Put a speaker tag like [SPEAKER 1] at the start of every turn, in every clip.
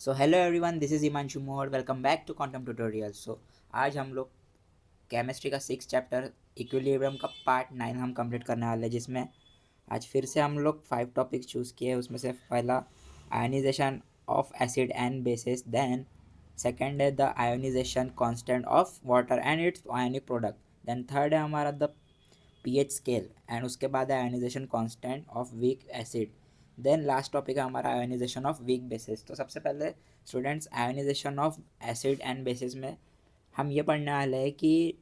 [SPEAKER 1] So hello everyone, this is Himanshu Mor. Welcome back to quantum tutorial. So आज हम लोग chemistry का 6 चैप्टर इक्विलिब्रियम का पार्ट 9 हम कंप्लीट करने वाले हैं, जिसमें आज फिर से हम लोग 5 टॉपिक्स चूज़ किए। उसमें से पहला ionization of acid and bases, then second है the ionization constant of water and its ionic product, then third है हमारा द पीएच स्केल, एंड उसके बाद है ionization constant of weak acid. Then last topic है हमारा आयोनाइजेशन ऑफ वीक बेसिस। तो सबसे पहले students, ionization of acid and bases में हम ये पढ़ने वाले हैं कि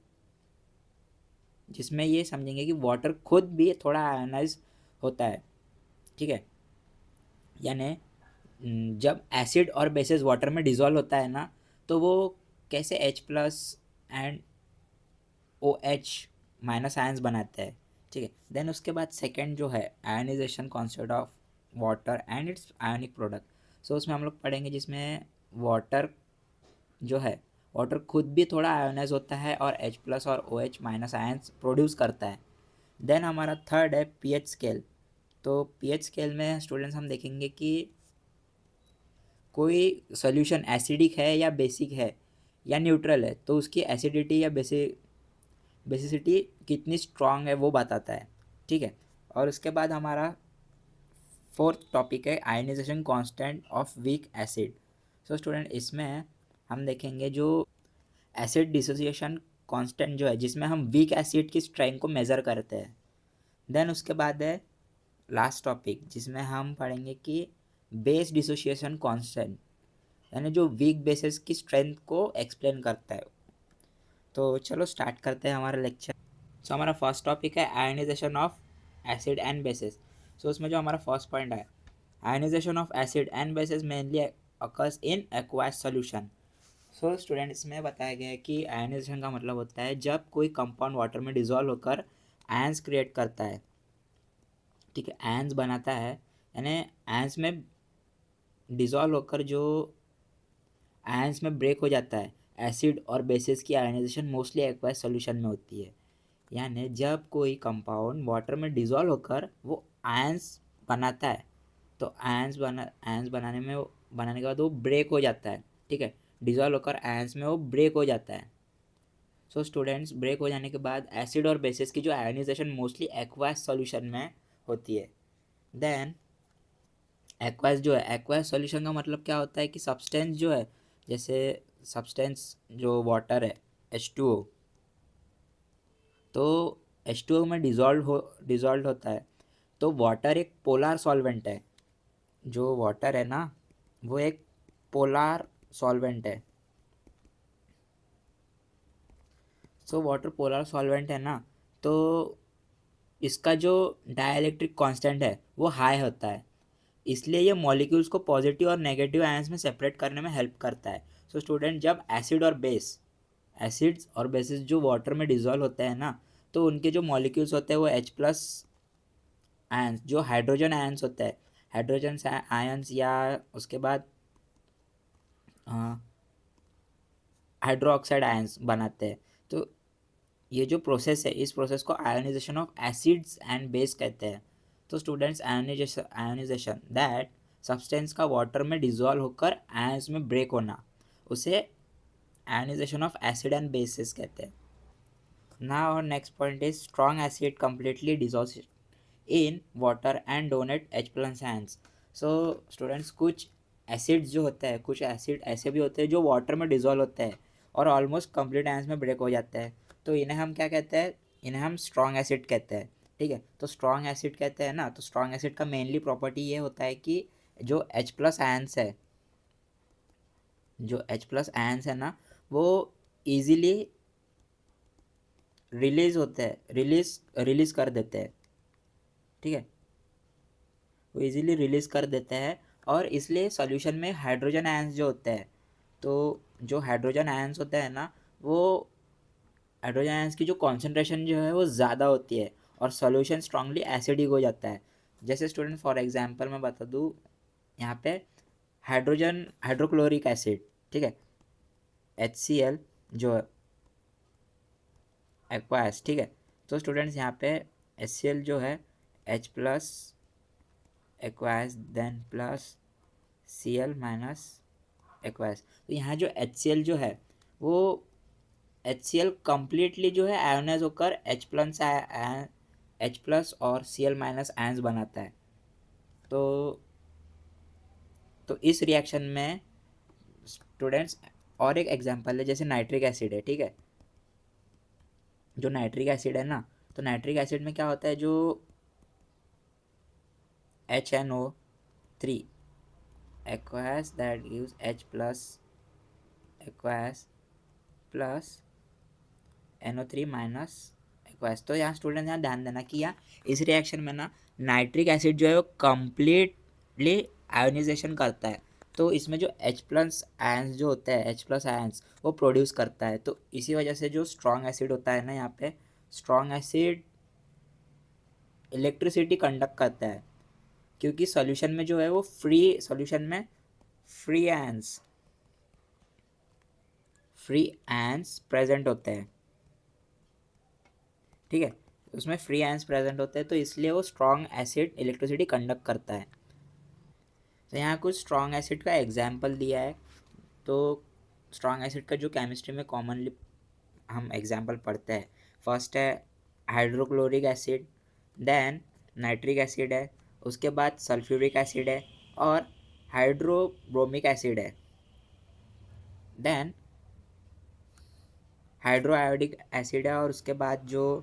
[SPEAKER 1] जिसमें ये समझेंगे कि वाटर खुद भी थोड़ा आयोनाइज होता है। ठीक है, यानी जब एसिड और बेसिस वाटर में डिज़ोल्व होता है ना, तो वो कैसे H+ एंड OH- आयंस बनाते हैं। ठीक है, देन उसके बाद सेकेंड जो है ionization concept of water and its ionic product. So उसमें हम लोग पढ़ेंगे जिसमें वाटर जो है, वाटर खुद भी थोड़ा आयोनाइज होता है और H+ और OH- आयंस प्रोड्यूस करता है। देन हमारा थर्ड है पीएच स्केल। तो पीएच स्केल में स्टूडेंट्स हम देखेंगे कि कोई सॉल्यूशन एसिडिक है या बेसिक है या न्यूट्रल है, तो उसकी एसिडिटी या बेसिसिटी कितनी स्ट्रांग है वो बताता है। ठीक है, और उसके बाद हमारा फोर्थ टॉपिक है ionization constant of weak acid. So student, इसमें हम देखेंगे जो एसिड डिसोसिएशन कांस्टेंट जो है, जिसमें हम वीक एसिड की स्ट्रेंथ को मेज़र करते हैं। देन उसके बाद है लास्ट टॉपिक, जिसमें हम पढ़ेंगे कि बेस डिसोसिएशन कांस्टेंट, यानी जो वीक बेसिस की स्ट्रेंथ को एक्सप्लेन करता है। तो चलो स्टार्ट करते हैं हमारा लेक्चर। सो हमारा फर्स्ट टॉपिक है ionization of acid and bases. So उसमें जो हमारा फर्स्ट पॉइंट है, ionization of acid and bases mainly occurs in aqueous solution. So student, इसमें बताया गया है कि आयनाइजेशन का मतलब होता है जब कोई कंपाउंड वाटर में डिजोल्व होकर आयंस क्रिएट करता है। ठीक है, आयंस बनाता है, यानी आयंस में डिजोल्व होकर जो आयंस में ब्रेक हो जाता है। एसिड और बेसिस की आयनाइजेशन मोस्टली एक्वायस सॉल्यूशन में होती है, यानी जब कोई कंपाउंड वाटर में डिज़ोल्व होकर वो आयंस बनाता है, तो आयंस बनाने के बाद वो ब्रेक हो जाता है। ठीक है, डिज़ोल्व होकर आयंस में वो ब्रेक हो जाता है। सो स्टूडेंट्स, ब्रेक हो जाने के बाद एसिड और बेसिस की जो आयनाइजेशन मोस्टली एक्वायस सॉल्यूशन में होती है। देन एक्वायस जो है, एक्वायस सॉल्यूशन का मतलब क्या होता है कि सब्सटेंस जो है, जैसे सब्सटेंस जो वाटर है H2O, तो H2O में डिज़ोल्व होता है। तो वाटर एक पोलर सॉल्वेंट है। जो वाटर है ना, वो एक पोलर सॉल्वेंट है। सो वाटर पोलर सॉल्वेंट है ना, तो इसका जो डाइलेक्ट्रिक कांस्टेंट है वो हाई होता है। इसलिए ये मॉलिक्यूल्स को पॉजिटिव और नेगेटिव आयंस में सेपरेट करने में हेल्प करता है। सो स्टूडेंट, जब एसिड्स और बेसिस जो वाटर में डिजोल्व होते हैं ना, तो उनके जो मॉलिक्यूल्स होते हैं वो H+ आयंस, जो हाइड्रोजन आयंस होते हैं, हाइड्रोजन आयंस, या उसके बाद हाइड्रो ऑक्साइड आयंस बनाते हैं। तो ये जो प्रोसेस है, इस प्रोसेस को ionization of acids and base कहते हैं। तो स्टूडेंट्स, आयोनाइजेशन दैट सब्सटेंस का वाटर में डिजोल्व होकर आयंस में ब्रेक होना, उसे ionization of acid and bases कहते हैं। नाउ और next point is strong acid completely dissociate in water and donate H+ ions. So students, कुछ एसिड्स जो होते हैं, कुछ एसिड ऐसे भी होते हैं जो वाटर में डिजोल्व होते हैं और ऑलमोस्ट कंप्लीट आयंस में ब्रेक हो जाते हैं। तो इन्हें हम क्या कहते हैं? इन्हें हम स्ट्रॉन्ग एसिड कहते हैं। ठीक है, तो स्ट्रॉन्ग एसिड कहते हैं ना, तो स्ट्रॉन्ग एसिड का मेनली प्रॉपर्टी ये होता है कि जो H+ आयंस है, जो H+ आयंस है ना, वो ईजिली रिलीज होते हैं, रिलीज कर देते हैं। ठीक है, वो इजीली रिलीज़ कर देते हैं, और इसलिए सॉल्यूशन में हाइड्रोजन आयंस जो होते हैं, तो जो हाइड्रोजन आयंस होते हैं ना, वो हाइड्रोजन आयंस की जो कॉन्सेंट्रेशन जो है वो ज़्यादा होती है और सॉल्यूशन स्ट्रांगली एसिडिक हो जाता है। जैसे स्टूडेंट, फॉर एग्जांपल मैं बता दूँ, यहाँ पे हाइड्रोक्लोरिक एसिड, ठीक है, HCl जो एक्वायस, ठीक है। तो स्टूडेंट्स, यहाँ पे HCl जो है H+ aqueous, then plus Cl minus aqueous. तो यहाँ जो HCl जो है वो HCl कम्प्लीटली जो है आयोनाइज होकर H+ और Cl- आयंस बनाता है। तो इस रिएक्शन में स्टूडेंट्स और एक एग्जांपल है, जैसे नाइट्रिक एसिड है, ठीक है। जो नाइट्रिक एसिड है ना, तो नाइट्रिक एसिड में क्या होता है, जो HNO3 aqueous that gives H+ aqueous plus NO3- aqueous. तो यहाँ स्टूडेंट यहाँ ध्यान देना कि यहाँ इस रिएक्शन में ना नाइट्रिक एसिड जो है वो कम्प्लीटली आयोनाइजेशन करता है। तो इसमें जो H+ आयंस जो होता है, H+ आयंस वो प्रोड्यूस करता है। तो इसी वजह से जो स्ट्रॉन्ग एसिड होता है ना, यहाँ पे स्ट्रॉन्ग एसिड इलेक्ट्रिसिटी कंडक्ट करता है, क्योंकि सॉल्यूशन में जो है वो सॉल्यूशन में फ्री आयंस प्रेजेंट होते हैं, ठीक है। उसमें फ्री आयंस प्रेजेंट होते हैं, तो इसलिए वो स्ट्रॉन्ग एसिड इलेक्ट्रिसिटी कंडक्ट करता है। तो यहाँ कुछ स्ट्रॉन्ग एसिड का एग्जाम्पल दिया है। तो स्ट्रॉन्ग एसिड का जो केमिस्ट्री में कॉमनली हम एग्जाम्पल पढ़ते हैं, फर्स्ट है hydrochloric acid, then nitric acid है, उसके बाद सल्फ्यूरिक एसिड है और हाइड्रोब्रोमिक एसिड है, देन हाइड्रोआयोडिक एसिड है और उसके बाद जो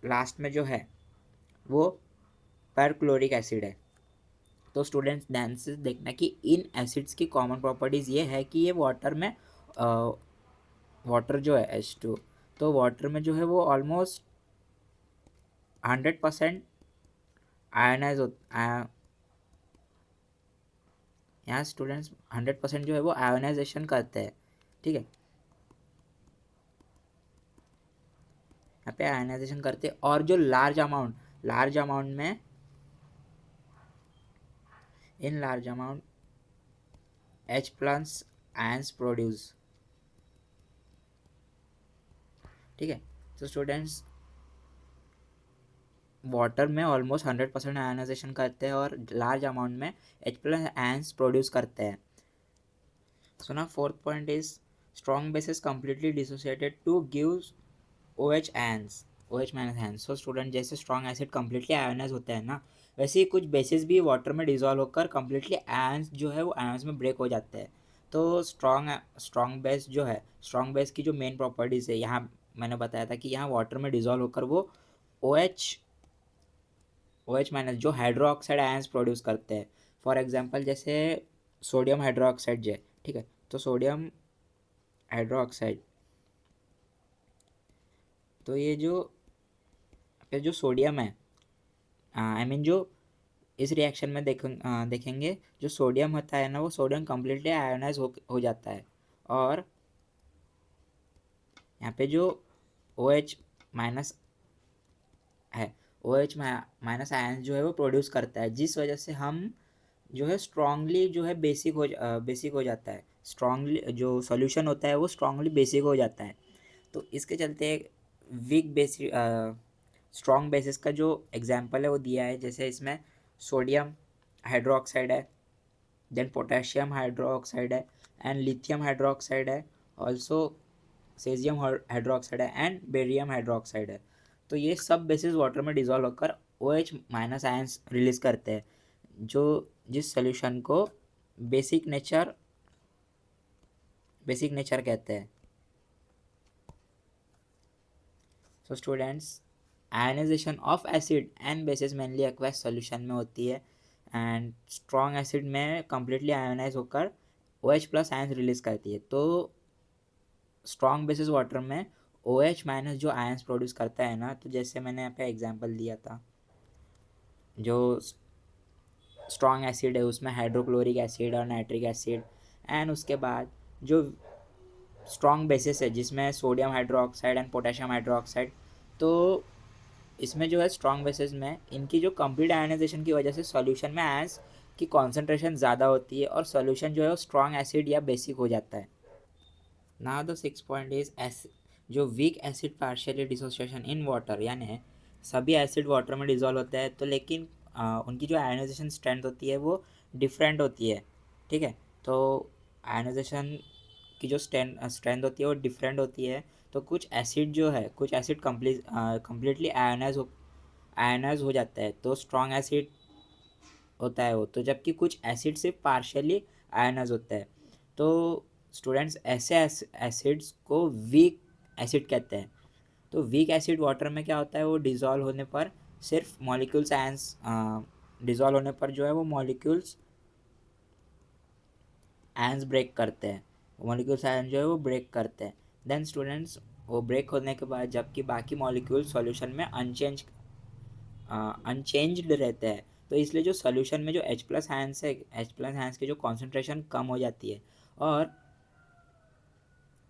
[SPEAKER 1] लास्ट में जो है वो परक्लोरिक एसिड है। तो स्टूडेंट्स ध्यान से देखना कि इन एसिड्स की कॉमन प्रॉपर्टीज़ ये है कि ये वाटर में वाटर जो है H2, तो वाटर में जो है वो ऑलमोस्ट 100% आयनाइज यहाँ स्टूडेंट्स 100% जो है वो आयोनाइजेशन करते हैं, ठीक है। यहाँ पे आयोनाइजेशन करते हैं और जो लार्ज अमाउंट में in large amount H+ ions produce, ठीक है। तो स्टूडेंट्स वाटर में ऑलमोस्ट 100% आयोनाइजेशन करते हैं और लार्ज अमाउंट में H+ आयंस प्रोड्यूस करते हैं। सो ना fourth point is strong bases completely dissociated two gives OH ions, OH- ions. So student जैसे स्ट्रॉन्ग एसिड कम्प्लीटली आयोनाइज होता है ना, वैसे ही कुछ बेसिस भी वाटर में डिजॉल्व होकर कम्प्लीटली आयंस जो है वो आयंस में ब्रेक हो जाते हैं। तो स्ट्रॉन्ग बेस जो है, स्ट्रॉन्ग बेस की जो मेन प्रॉपर्टीज़ है, यहाँ मैंने बताया था कि यहाँ वाटर में डिजॉल्व होकर वो OH- जो हाइड्रो ऑक्साइड आयंस प्रोड्यूस करते हैं। फॉर एग्जांपल जैसे सोडियम हाइड्रो ऑक्साइड जो है, ठीक है। तो सोडियम हाइड्रो ऑक्साइड, तो ये जो सोडियम है, आई मीन जो इस रिएक्शन में देखेंगे जो सोडियम होता है ना, वो सोडियम कम्प्लीटली आयोनाइज हो जाता है और यहाँ पे जो OH- है, OH- आयन जो है वो प्रोड्यूस करता है, जिस वजह से हम जो है स्ट्रांगली जो है बेसिक हो जाता है। स्ट्रांगली जो सॉल्यूशन होता है वो स्ट्रांगली बेसिक हो जाता है। तो इसके चलते वीक बेसिक स्ट्रॉन्ग बेसिस का जो एग्जांपल है वो दिया है, जैसे इसमें सोडियम हाइड्रोक्साइड है, देन पोटेशियम हाइड्रोक्साइड है एंड लिथियम हाइड्रोक्साइड है, ऑल्सो सेजियम हाइड्रोक्साइड है एंड बेरियम हाइड्रोक्साइड है। तो ये सब बेसिस वाटर में डिजॉल्व होकर OH- आयंस रिलीज करते हैं, जो जिस सोल्यूशन को बेसिक नेचर कहते हैं। So students ionization of acid and bases mainly aqueous solution में होती है एंड स्ट्रॉन्ग एसिड में कम्प्लीटली आयोनाइज होकर OH+ आयंस रिलीज करती है। तो स्ट्रॉन्ग बेसिस वाटर में OH- जो आयंस प्रोड्यूस करता है ना, तो जैसे मैंने यहाँ पे एग्जांपल दिया था, जो स्ट्रॉन्ग एसिड है उसमें हाइड्रोक्लोरिक एसिड और नाइट्रिक एसिड, एंड उसके बाद जो स्ट्रॉन्ग बेसिस है जिसमें sodium hydroxide and potassium hydroxide, तो इसमें जो है स्ट्रॉन्ग बेसिस में इनकी जो कंप्लीट आयनाइजेशन की वजह से सॉल्यूशन में आयंस की कॉन्सेंट्रेशन ज़्यादा होती है और सॉल्यूशन जो है वो स्ट्रॉन्ग एसिड या बेसिक हो जाता है। Now the six point is जो weak acid partially dissociation in water, यानी सभी एसिड वाटर में डिजॉल्व होते हैं, तो लेकिन उनकी जो आयनाइजेशन स्ट्रेंथ होती है वो डिफरेंट होती है। ठीक है। तो आयनाइजेशन की जो स्ट्रेंथ होती है वो डिफरेंट होती है। तो कुछ एसिड जो है, कुछ एसिड कम्प्लीटली आयनाइज हो जाता है, तो स्ट्रॉन्ग एसिड होता है वो। तो जबकि कुछ एसिड सिर्फ पार्शियली आयनाइज होता है। तो स्टूडेंट्स ऐसे एसिड्स को वीक एसिड कहते हैं। तो वीक एसिड वाटर में क्या होता है, वो डिज़ोल्व होने पर सिर्फ मॉलिक्यूल्स आयंस डिज़ोल्व होने पर जो है वो मॉलिक्यूल्स आयंस ब्रेक करते हैं, मॉलिक्यूल्स आयन जो है वो ब्रेक करते हैं। देन स्टूडेंट्स, वो ब्रेक होने के बाद जबकि बाकी मॉलिक्यूल सॉल्यूशन में अनचेंज्ड रहते हैं, तो इसलिए जो सॉल्यूशन में जो H+ आयंस है, H+ आयंस की जो कॉन्सेंट्रेशन कम हो जाती है और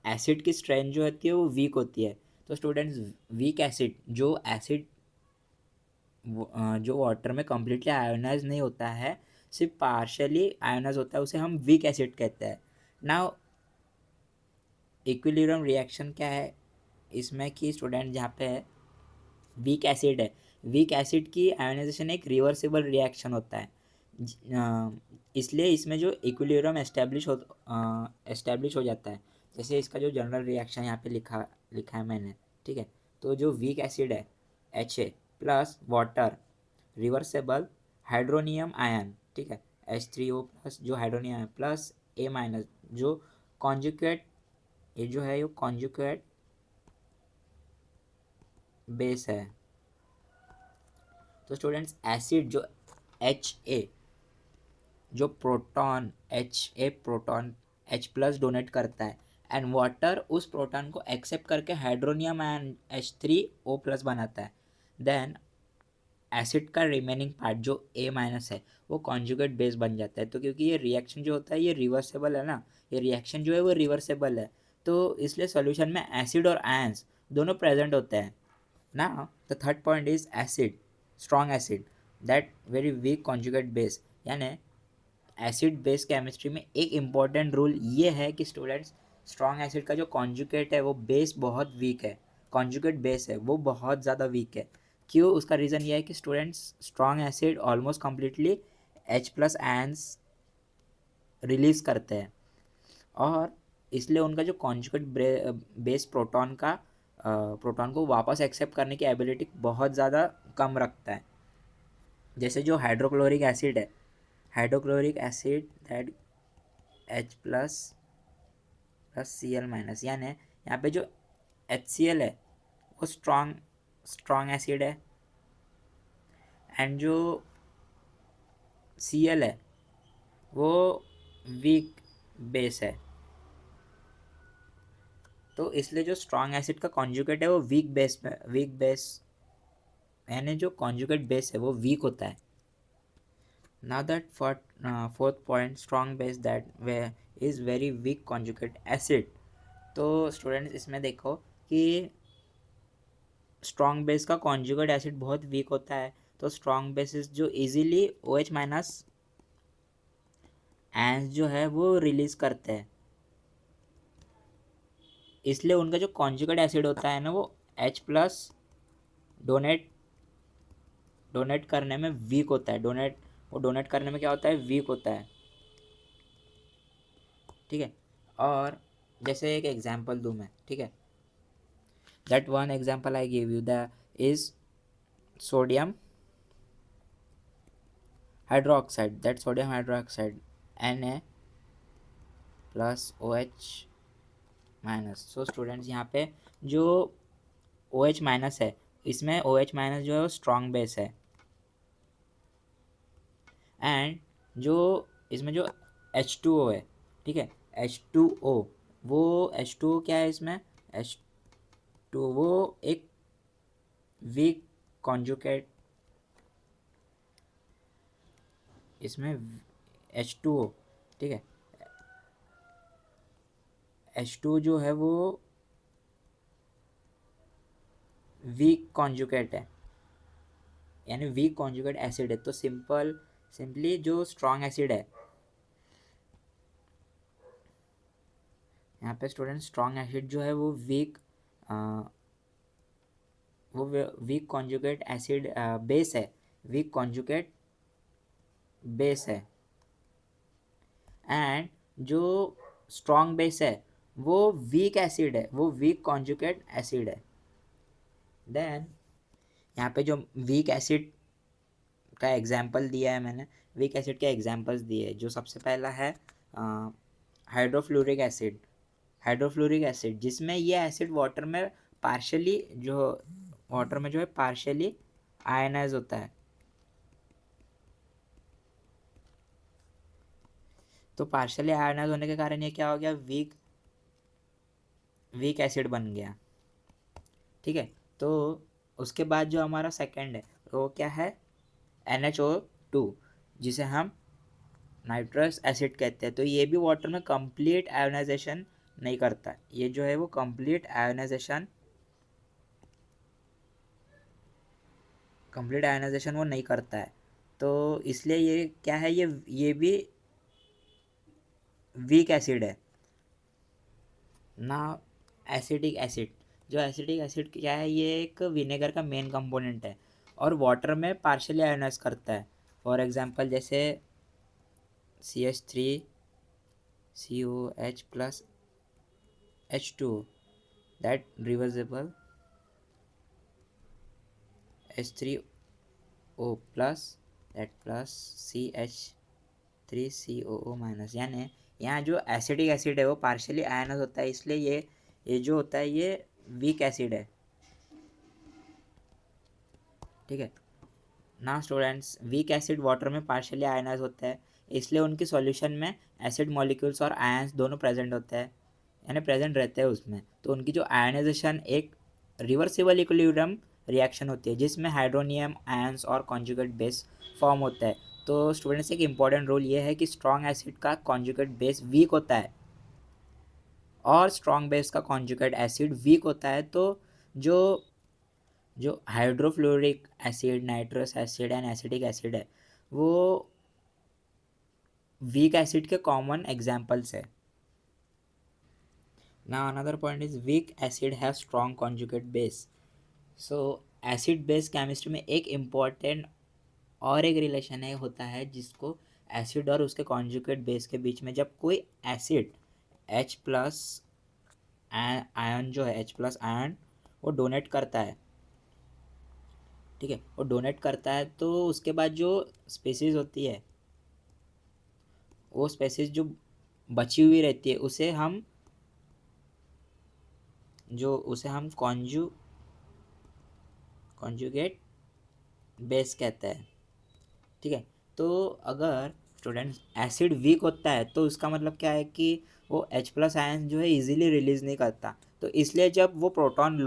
[SPEAKER 1] एसिड की स्ट्रेंथ जो होती है वो वीक होती है। तो स्टूडेंट्स, वीक एसिड जो वाटर में कम्प्लीटली आयोनाइज नहीं होता है, सिर्फ पार्शली आयोनाइज होता है, उसे हम वीक एसिड कहते हैं। नाउ इक्विलिब्रियम रिएक्शन क्या है इसमें कि स्टूडेंट, जहाँ पे वीक एसिड है, वीक एसिड की आयोनाइजेशन एक रिवर्सिबल रिएक्शन होता है। इसलिए इसमें जो इक्विलिब्रियम एस्टेब्लिश हो जाता है। जैसे इसका जो जनरल रिएक्शन यहाँ पे लिखा है मैंने, ठीक है। तो जो वीक एसिड है, Ha+वाटर रिवर्सेबल हाइड्रोनियम आयन, ठीक है, H3O+ जो हाइड्रोनियम आयन प्लस A- जो कॉन्जुगेट, ये जो है ये कॉन्जुगेट बेस है। तो स्टूडेंट्स, एसिड जो Ha प्रोटॉन H+ डोनेट करता है, एंड वाटर उस प्रोटॉन को एक्सेप्ट करके हाइड्रोनियम आयन H3O+ बनाता है। देन एसिड का रिमेनिंग पार्ट जो A- है, वो कॉन्जुगेट बेस बन जाता है। तो क्योंकि ये रिएक्शन जो होता है ये रिवर्सेबल है ना, ये रिएक्शन जो है वो रिवर्सेबल है, तो इसलिए सॉल्यूशन में एसिड और आयंस दोनों प्रेजेंट होते हैं। Now the third point is acid, strong acid that very weak conjugate base. यानी एसिड बेस केमिस्ट्री में एक इम्पॉर्टेंट रूल ये है कि स्टूडेंट्स, स्ट्रॉन्ग एसिड का जो कॉन्जुगेट है वो बेस बहुत वीक है, कॉन्जुगेट बेस है वो बहुत ज़्यादा वीक है। क्यों? उसका रीज़न ये है कि students, strong acid almost completely H+ ions release करते हैं, और इसलिए उनका जो कॉन्जुगेट बेस प्रोटॉन को वापस एक्सेप्ट करने की एबिलिटी बहुत ज़्यादा कम रखता है। जैसे जो हाइड्रोक्लोरिक एसिड है, हाइड्रोक्लोरिक एसिड दैट H++Cl-, यानी यहाँ पे जो HCl है वो स्ट्रॉन्ग एसिड है, एंड जो Cl है वो वीक बेस है। तो इसलिए जो स्ट्रॉन्ग एसिड का कॉन्जुगेट है वो वीक बेस, यानी जो कॉन्जुगेट बेस है वो वीक होता है। Now that fourth point, strong base that way is very weak conjugate acid. तो स्टूडेंट्स, इसमें देखो कि स्ट्रॉन्ग बेस का कॉन्जुगेट एसिड बहुत वीक होता है। तो स्ट्रॉन्ग बेसिस जो इजीली OH- आयंस जो है वो रिलीज करते हैं, इसलिए उनका जो कॉन्जुगेट एसिड होता है ना वो H+ डोनेट डोनेट करने में वीक होता है। डोनेट करने में क्या होता है, वीक होता है, ठीक है। और जैसे एक एग्जांपल दूं मैं, ठीक है, that one example I give you the is sodium hydroxide, that sodium hydroxide Na+OH-। So students, यहाँ पे जो OH- है, इसमें OH- जो है वो स्ट्रॉन्ग बेस है, एंड जो इसमें जो H2O है, ठीक है, H2O, वो H2O क्या है इसमें, H2O वो एक वीक कॉन्जुगेट, इसमें H2O, ठीक है, H2O जो है वो वीक कॉन्जुगेट है, यानी वीक कॉन्जुगेट एसिड है। तो सिंपली जो स्ट्रॉन्ग एसिड है, यहाँ पे स्टूडेंट स्ट्रॉन्ग एसिड जो है वो वीक कॉन्जुगेट एसिड बेस है, वीक कॉन्जुगेट बेस है, एंड जो स्ट्रॉन्ग बेस है वो वीक एसिड है, वो वीक कॉन्जुगेट एसिड है। देन यहाँ पे जो वीक एसिड का एग्जाम्पल दिया है मैंने, वीक एसिड के एग्जाम्पल्स दिए हैं। जो सबसे पहला है हाइड्रोफ्लोरिक एसिड। हाइड्रोफ्लोरिक एसिड जिसमें ये एसिड वाटर में पार्शली जो है पार्शली आयनाइज होता है। तो पार्शली आयनाइज होने के कारण ये क्या हो गया, वीक एसिड बन गया। ठीक है, तो उसके बाद जो हमारा सेकंड है वो क्या है, NH2, जिसे हम नाइट्रस एसिड कहते हैं। तो ये भी वाटर में कंप्लीट आयोनाइजेशन नहीं करता, ये जो है वो कंप्लीट आयोनाइजेशन वो नहीं करता है। तो इसलिए ये क्या है, ये भी वीक एसिड है ना। एसिडिक एसिड, जो एसिडिक एसिड क्या है, ये एक विनेगर का मेन कंपोनेंट है और वाटर में पार्शियली आयोनाइज करता है। फॉर एग्जांपल जैसे CH3COH plus H2, that reversible H3O plus that plus CH3COO minus, यानी यहाँ जो एसिडिक एसिड है वो पार्शियली आयनाइज होता है, इसलिए ये जो होता है ये वीक एसिड है। ठीक है ना स्टूडेंट्स, वीक एसिड वाटर में पार्शियली आयनाइज होता है, इसलिए उनके सॉल्यूशन में एसिड मॉलिक्यूल्स और आयंस दोनों प्रेजेंट होते हैं, यानी प्रेजेंट रहते हैं उसमें। तो उनकी जो आयनाइजेशन एक रिवर्सिबल इक्विलिब्रियम रिएक्शन होती है जिसमें हाइड्रोनियम आयंस और कॉन्जुगेट बेस फॉर्म होता है। तो स्टूडेंट्स एक इंपॉर्टेंट रोल ये है कि स्ट्रॉन्ग एसिड का कॉन्जुगेट बेस वीक होता है और स्ट्रॉन्ग बेस का कॉन्जुगेट एसिड वीक होता है। तो जो जो hydrofluoric acid, nitrous acid and acidic acid है वो वीक एसिड के कॉमन एग्जाम्पल्स है। Now another point is weak acid have strong conjugate base. So acid base chemistry में एक इम्पॉर्टेंट और एक रिलेशन है होता है जिसको एसिड और उसके कॉन्जुगेट बेस के बीच में, जब कोई एसिड H प्लस आयन जो है H प्लस आयन वो डोनेट करता है, ठीक है, वो डोनेट करता है, तो उसके बाद जो स्पेसीज होती है वो स्पेसीज जो बची हुई रहती है उसे हम कॉन्जुगेट बेस कहते हैं। ठीक है, तो अगर स्टूडेंट्स एसिड वीक होता है तो उसका मतलब क्या है कि वो H प्लस आयन जो है इजीली रिलीज़ नहीं करता, तो इसलिए जब वो प्रोटॉन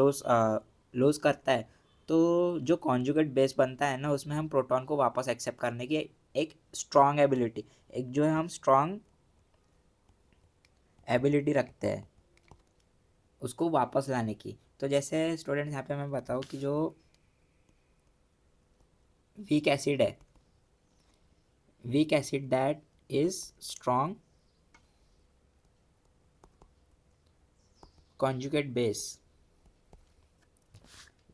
[SPEAKER 1] लॉस करता है तो जो कॉन्जुगेट बेस बनता है ना उसमें हम प्रोटॉन को वापस एक्सेप्ट करने की एक स्ट्रॉन्ग एबिलिटी, एक जो है हम स्ट्रॉन्ग एबिलिटी रखते हैं उसको वापस लाने की। तो जैसे स्टूडेंट्स यहाँ पे मैं बताऊँ कि जो वीक एसिड है, weak acid that is strong conjugate base,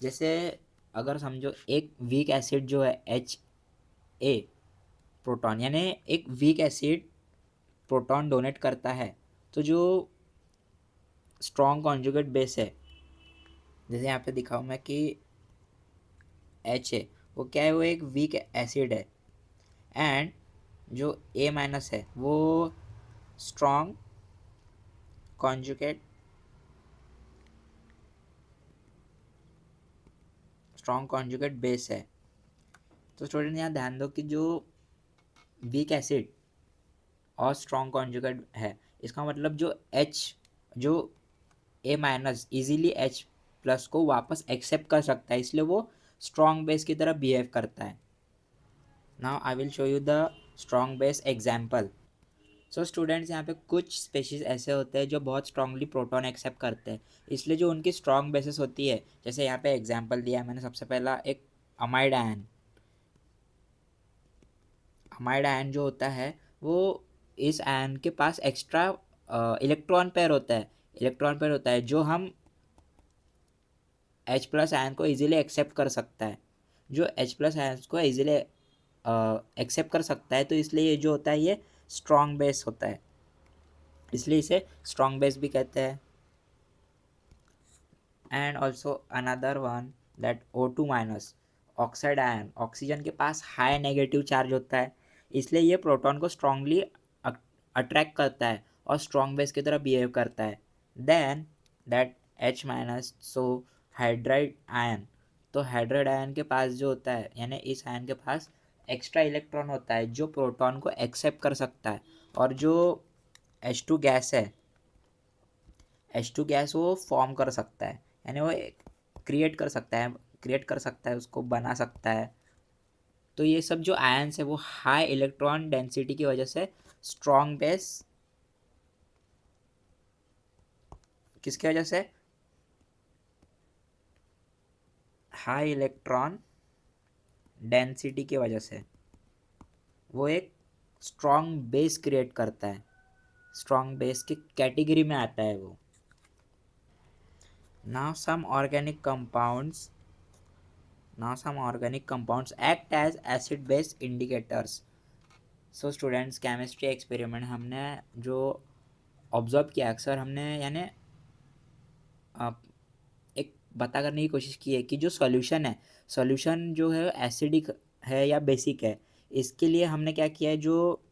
[SPEAKER 1] जैसे अगर समझो एक वीक एसिड जो है HA प्रोटॉन, यानी एक वीक एसिड प्रोटॉन डोनेट करता है, तो जो स्ट्रॉन्ग कॉन्जुगेट बेस है जैसे यहाँ पे दिखाऊँ मैं कि HA वो क्या है, वो एक वीक एसिड है एंड जो A माइनस है वो स्ट्रॉन्ग कॉन्जुगेट बेस है। तो स्टूडेंट यहाँ ध्यान दो कि जो वीक एसिड और स्ट्रॉन्ग कॉन्जुगेट है, इसका मतलब जो A minus easily H plus को वापस एक्सेप्ट कर सकता है, इसलिए वो स्ट्रॉन्ग बेस की तरह बिहेव करता है। Now I will show you the strong base example. So students यहाँ पे कुछ स्पेशीज ऐसे होते हैं जो बहुत स्ट्रांगली प्रोटॉन एक्सेप्ट करते हैं, इसलिए जो उनकी स्ट्रॉन्ग बेसिस होती है, जैसे यहाँ पे एग्जाम्पल दिया है मैंने, सबसे पहला एक अमाइड आयन। अमाइड आयन जो होता है वो इस आयन के पास एक्स्ट्रा इलेक्ट्रॉन पेयर होता है जो हम H प्लस आयन को इजीली एक्सेप्ट कर सकता है, जो H प्लस आयन को इजीली एक्सेप्ट कर सकता है, तो इसलिए ये जो होता है ये स्ट्रॉन्ग बेस होता है, इसलिए इसे स्ट्रॉन्ग बेस भी कहते हैं। And also another one that O2 minus oxide ion, oxygen के पास हाई नेगेटिव चार्ज होता है, इसलिए ये प्रोटॉन को स्ट्रांगली अट्रैक्ट करता है और स्ट्रॉन्ग बेस की तरह बिहेव करता है। Then that H minus, so hydride ion, तो हाइड्राइड आयन के पास जो होता है, यानी इस आयन के पास एक्स्ट्रा इलेक्ट्रॉन होता है जो प्रोटॉन को एक्सेप्ट कर सकता है, और जो H2 गैस है, H2 गैस वो फॉर्म कर सकता है, यानी वो क्रिएट कर सकता है, उसको बना सकता है। तो ये सब जो आयन्स है वो हाई इलेक्ट्रॉन डेंसिटी की वजह से स्ट्रॉन्ग बेस, किसकी वजह से, हाई इलेक्ट्रॉन डेंसिटी की वजह से वो एक स्ट्रॉन्ग बेस क्रिएट करता है, स्ट्रॉन्ग बेस की कैटेगरी में आता है वो। Now some organic compounds act as acid base indicators. So students, chemistry experiment हमने जो ऑब्जर्व किया, अक्सर हमने यानी एक बता करने की कोशिश की है कि जो सॉल्यूशन जो है एसिडिक है या बेसिक है, इसके लिए हमने क्या किया है, जो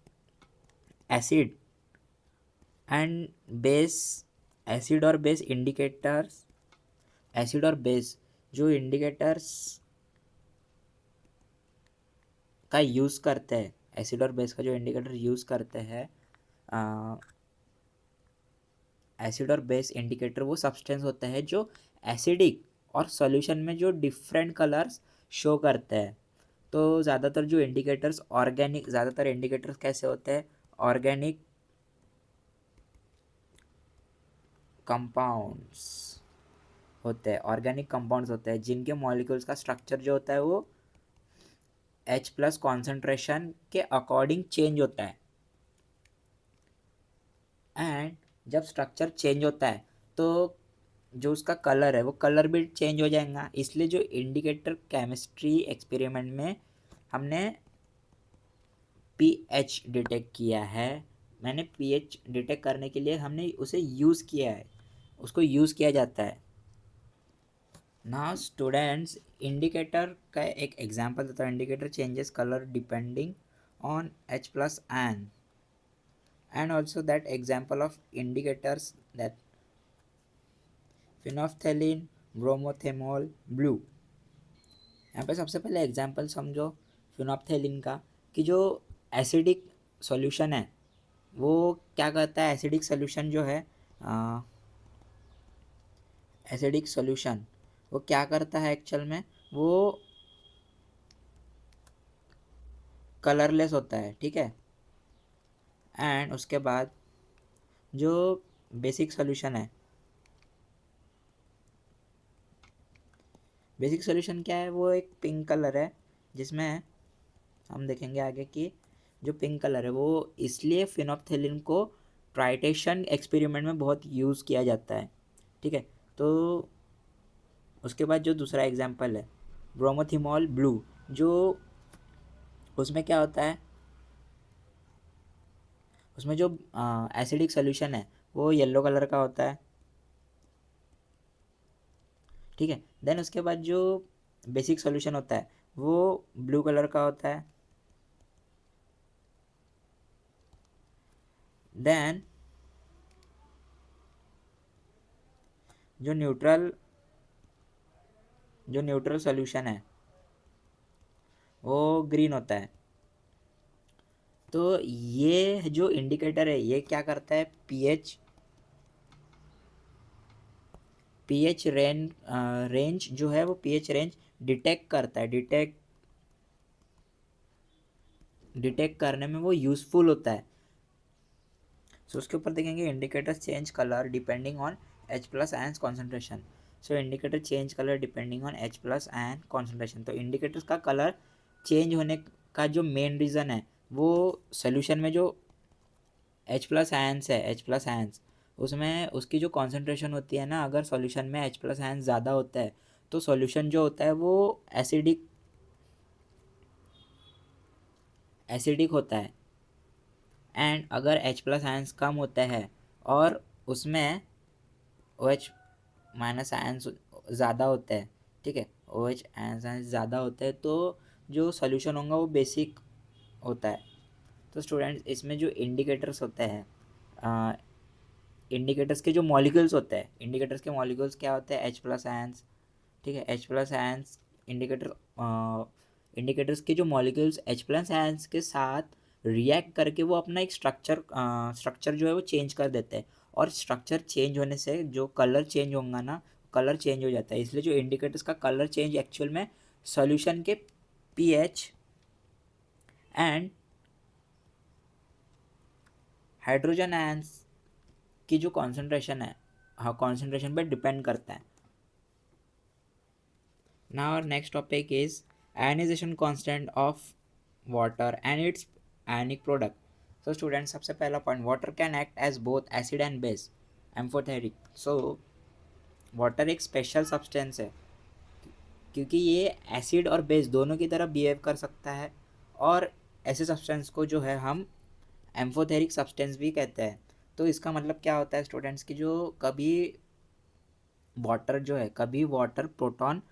[SPEAKER 1] एसिड एंड बेस, एसिड और बेस इंडिकेटर्स, एसिड और बेस जो इंडिकेटर्स का यूज़ करते हैं, एसिड और बेस का जो इंडिकेटर यूज़ करते हैं, एसिड और बेस इंडिकेटर वो सब्सटेंस होता है जो एसिडिक और सॉल्यूशन में जो डिफरेंट कलर्स शो करते हैं। तो ज़्यादातर इंडिकेटर्स कैसे होते हैं, ऑर्गेनिक कंपाउंड्स होते हैं जिनके मॉलिक्यूल्स का स्ट्रक्चर जो होता है वो H+ कॉन्सेंट्रेशन के अकॉर्डिंग चेंज होता है। एंड जब स्ट्रक्चर चेंज होता है तो जो उसका कलर है वो कलर भी चेंज हो जाएगा, इसलिए जो इंडिकेटर केमिस्ट्री एक्सपेरिमेंट में हमने पीएच डिटेक्ट किया है, मैंने पीएच डिटेक्ट करने के लिए हमने उसे यूज़ किया है, उसको यूज़ किया जाता है। नाउ स्टूडेंट्स, इंडिकेटर का एक एग्जांपल देता है, indicator changes colour depending on H+ ion, and also that example of indicators that phenolphthalein, bromothymol, blue। यहाँ पे सबसे पहले एग्जांपल समझो फिनोप्थेलिन का, कि जो एसिडिक सॉल्यूशन है वो क्या करता है, एसिडिक सॉल्यूशन जो है, एसिडिक सॉल्यूशन वो क्या करता है एक्चुअल में, वो कलरलेस होता है, ठीक है। एंड उसके बाद जो बेसिक सॉल्यूशन है, बेसिक सॉल्यूशन क्या है, वो एक पिंक कलर है, जिसमें हम देखेंगे आगे कि जो पिंक कलर है वो इसलिए फिनोप्थेलिन को ट्राइटेशन एक्सपेरिमेंट में बहुत यूज़ किया जाता है, ठीक है। तो उसके बाद जो दूसरा एग्जांपल है ब्रोमोथिमॉल ब्लू, जो उसमें क्या होता है, उसमें जो एसिडिक सॉल्यूशन है वो येलो कलर का होता है, ठीक है। देन उसके बाद जो बेसिक सॉल्यूशन होता है वो ब्लू कलर का होता है। देन जो न्यूट्रल सॉल्यूशन है वो ग्रीन होता है। तो ये जो इंडिकेटर है ये क्या करता है, पीएच रेंज जो है वो पीएच रेंज डिटेक्ट करता है, डिटेक्ट करने में वो यूज़फुल होता है। सो उसके ऊपर देखेंगे indicators change colour depending on H+ ions concentration. So indicator change colour depending on H+ ion concentration. तो इंडिकेटर्स का कलर चेंज होने का जो मेन रीज़न है वो सोल्यूशन में जो H+ आयन्स है, H+ आयन्स उसमें उसकी जो कॉन्सेंट्रेशन होती है ना, अगर सॉल्यूशन में H+ आयन ज़्यादा होता है तो सॉल्यूशन जो होता है वो एसिडिक होता है। एंड अगर H प्लस आयंस कम होते हैं और उसमें OH माइनस आयंस ज़्यादा होते हैं, ठीक है, OH आयंस ज़्यादा होते हैं तो जो सोल्यूशन होगा वो बेसिक होता है। तो स्टूडेंट्स इसमें जो इंडिकेटर्स होते हैं, इंडिकेटर्स के जो मॉलिक्यूल्स होते हैं, इंडिकेटर्स के मॉलिक्यूल्स क्या होते हैं, H प्लस आयंस, ठीक है, H प्लस आयंस इंडिकेटर्स के जो मॉलिक्यूल्स H प्लस आयंस के साथ रिएक्ट करके वो अपना एक स्ट्रक्चर जो है वो चेंज कर देते हैं, और स्ट्रक्चर चेंज होने से जो कलर चेंज होगा ना, कलर चेंज हो जाता है। इसलिए जो इंडिकेटर्स का कलर चेंज एक्चुअल में सॉल्यूशन के पीएच एंड हाइड्रोजन आयंस की जो कॉन्सेंट्रेशन है, हाँ, कॉन्सेंट्रेशन पे डिपेंड करता है। Now our next topic is ionization constant of water and its ionic product. So students, सबसे पहला point, water can act as both acid and base, amphoteric. So water एक स्पेशल सब्सटेंस है क्योंकि ये acid और base दोनों की तरह बिहेव कर सकता है, और ऐसे सब्सटेंस को जो है हम एम्फोथेरिक सब्सटेंस भी कहते हैं। तो इसका मतलब क्या होता है स्टूडेंट्स की, जो कभी वाटर जो है, कभी water proton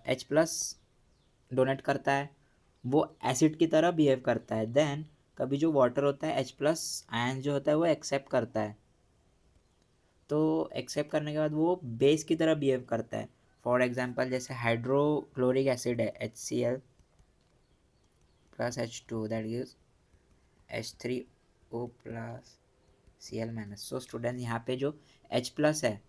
[SPEAKER 1] H plus donate करता है, वो एसिड की तरह बिहेव करता है। देन कभी जो वाटर होता है H प्लस आयन जो होता है वो एक्सेप्ट करता है, तो एक्सेप्ट करने के बाद वो बेस की तरह बिहेव करता है। फॉर एग्जांपल जैसे हाइड्रोक्लोरिक एसिड है HCl plus H2 that gives H3O plus Cl minus. So student यहाँ पे जो H प्लस है,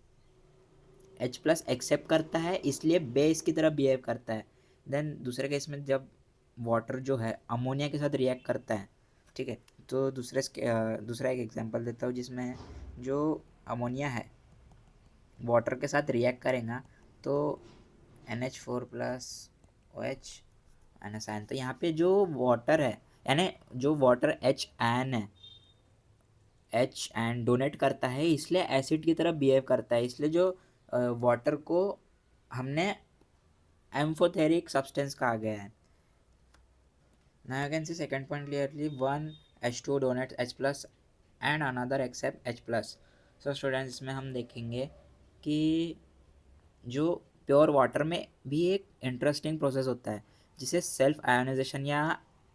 [SPEAKER 1] H प्लस एक्सेप्ट करता है इसलिए बेस की तरह बिहेव करता है। देन दूसरे केस में जब वाटर जो है अमोनिया के साथ रिएक्ट करता है, ठीक है, तो दूसरा एक एग्जांपल देता हूँ जिसमें जो अमोनिया है वाटर के साथ रिएक्ट करेगा तो NH4 plus OH minus ion. तो यहाँ पे जो वाटर है, यानी जो वाटर H आयन है, H एंड डोनेट करता है इसलिए एसिड की तरह बिहेव करता है, इसलिए जो वाटर को हमने एम्फोथेरिक सब्सटेंस कहा गया है। Now you can see second point clearly, one H2 donates H plus and another accept H plus. So students इसमें हम देखेंगे कि जो प्योर वाटर में भी एक इंटरेस्टिंग प्रोसेस होता है जिसे सेल्फ आयोनाइजेशन या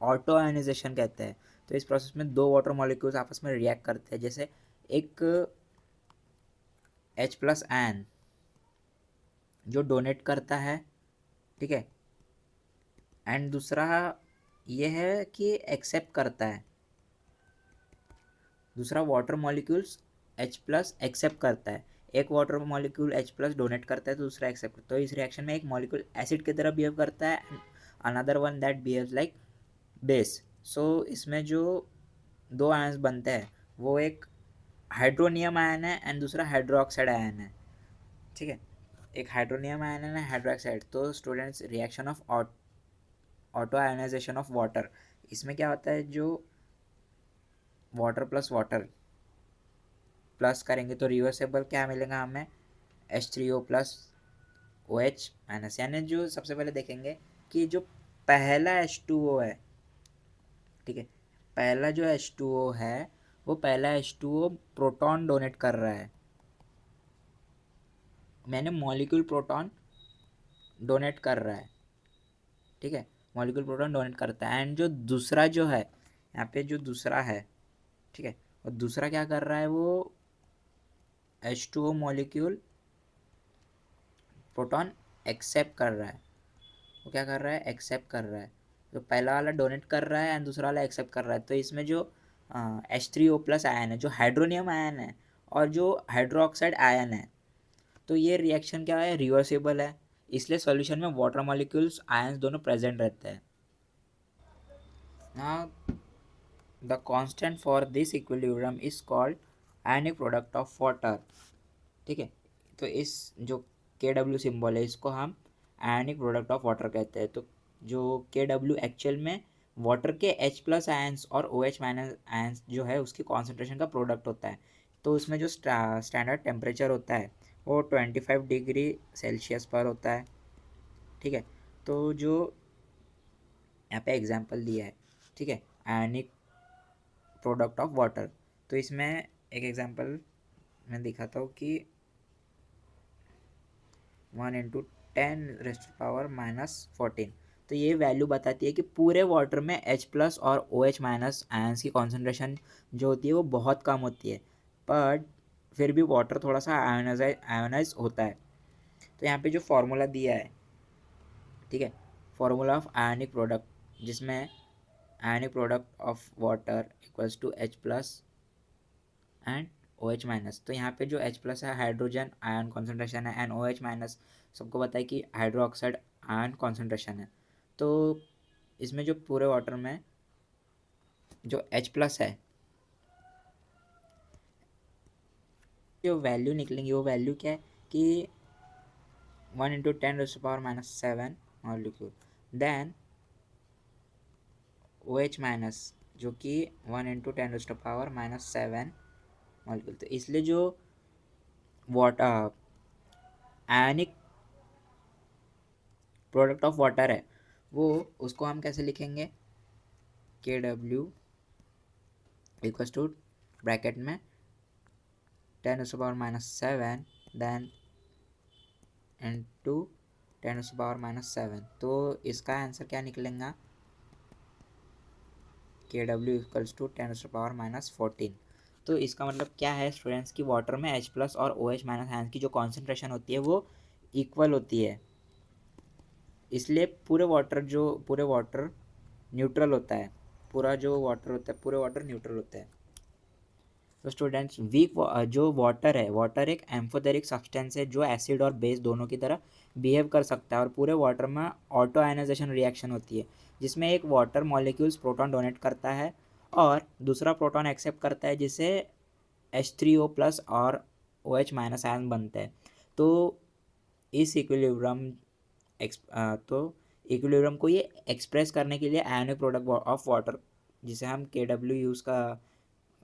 [SPEAKER 1] ऑटो आयोनाइजेशन कहते हैं। तो इस प्रोसेस में दो वाटर मॉलिक्यूल्स आपस में रिएक्ट करते हैं, जैसे एक H प्लस आयन जो डोनेट करता है, ठीक है, एंड दूसरा ये है कि एक्सेप्ट करता है, दूसरा water molecules H plus accept करता है। एक water molecule H plus donate करता है तो दूसरा एक्सेप्ट करता है। तो इस रिएक्शन में एक मॉलिक्यूल एसिड की तरह बिहेव करता है, another one that behaves like base. So इसमें जो दो आयंस बनते हैं वो एक हाइड्रोनियम आयन है एंड दूसरा हाइड्रोक्साइड आयन है, ठीक है, एक हाइड्रोनियम आयन है हाइड्रोक्साइड। तो students reaction of auto ionization of water, इसमें क्या होता है, जो वाटर प्लस वाटर प्लस करेंगे तो रिवर्सेबल क्या मिलेगा हमें, H3O प्लस OH माइनस। यानी जो सबसे पहले देखेंगे कि जो पहला H2O है, ठीक है, पहला जो H2O है वो पहला H2O प्रोटॉन डोनेट कर रहा है, मैंने मॉलिक्यूल प्रोटॉन डोनेट कर रहा है, ठीक है, मॉलिक्यूल प्रोटॉन डोनेट करता है। एंड जो दूसरा जो है यहाँ पे जो दूसरा है, ठीक है, और दूसरा क्या कर रहा है, वो H2O मॉलिक्यूल प्रोटॉन एक्सेप्ट कर रहा है। वो क्या कर रहा है, एक्सेप्ट कर रहा है। तो पहला वाला डोनेट कर रहा है एंड दूसरा वाला एक्सेप्ट कर रहा है। तो इसमें जो H3O प्लस आयन है, जो हाइड्रोनियम आयन है और जो हाइड्रोक्साइड आयन है, तो ये रिएक्शन क्या है, रिवर्सिबल है, इसलिए सॉल्यूशन में वाटर मॉलिक्यूल्स आयंस दोनों प्रेजेंट रहते हैं। Now the constant for this equilibrium is called ionic product of water, ठीक है। तो इस जो KW सिंबल है इसको हम आयनिक प्रोडक्ट ऑफ वाटर कहते हैं। तो जो KW एक्चुअल में वाटर के H प्लस आयंस और OH माइनस आयंस जो है उसकी कॉन्सेंट्रेशन का प्रोडक्ट होता है। तो उसमें जो स्टैंडर्ड टेम्परेचर होता है वो 25 डिग्री सेल्सियस पर होता है, ठीक है। तो जो यहाँ पे एग्जाम्पल दिया है, ठीक है, आयनिक प्रोडक्ट ऑफ वाटर। तो इसमें एक एग्जांपल मैं दिखाता हूँ कि 1 × 10⁻⁻14, तो ये वैल्यू बताती है कि पूरे वाटर में H+ और OH- आयंस की कॉन्सेंट्रेशन जो होती है वो बहुत कम होती है, बट फिर भी वाटर थोड़ा सा आयोनाइज होता है। तो यहाँ पे जो फॉर्मूला दिया है, ठीक है, फॉर्मूला ऑफ आयनिक प्रोडक्ट, जिसमें ionic product of water equals to H+ and OH-। तो यहाँ पे जो H+ है हाइड्रोजन आयन कॉन्सेंट्रेशन है, एंड OH- सबको पता है कि हाइड्रो ऑक्साइड आयन कॉन्सेंट्रेशन है। तो इसमें जो पूरे वाटर में जो H+ है, जो वैल्यू निकलेंगी वो वैल्यू क्या है कि 1 × 10⁻⁷ मॉलिक्यूल, देन OH- जो कि 1 × 10⁻⁷ मॉलिक्यूल। तो इसलिए जो water ionic product of water है वो, उसको हम कैसे लिखेंगे, KW इक्वल्स टू ब्रैकेट में 10⁻⁷ देन इनटू 10⁻⁷। तो इसका आंसर क्या निकलेगा, KW इक्वल्स टू 10⁻⁻14। तो इसका मतलब क्या है स्टूडेंट्स की वाटर में H+ और OH- आयंस की जो कॉन्सेंट्रेशन होती है वो इक्वल होती है, इसलिए पूरे वाटर न्यूट्रल होता है, पूरा जो वाटर होता है पूरे वाटर न्यूट्रल होता है। तो स्टूडेंट्स जो वाटर है, वाटर एक एम्फोटेरिक सब्सटेंस है जो एसिड और बेस दोनों की तरह बिहेव कर सकता है, और पूरे वाटर में ऑटो आयनाइजेशन रिएक्शन होती है, जिसमें एक वाटर मॉलिक्यूल्स प्रोटॉन डोनेट करता है और दूसरा प्रोटॉन एक्सेप्ट करता है, जिससे H3O+ और OH- आयन बनते हैं। तो इस तो इक्विलिब्रियम को ये एक्सप्रेस करने के लिए आयनिक प्रोडक्ट ऑफ वाटर, जिसे हम KW यूज़ का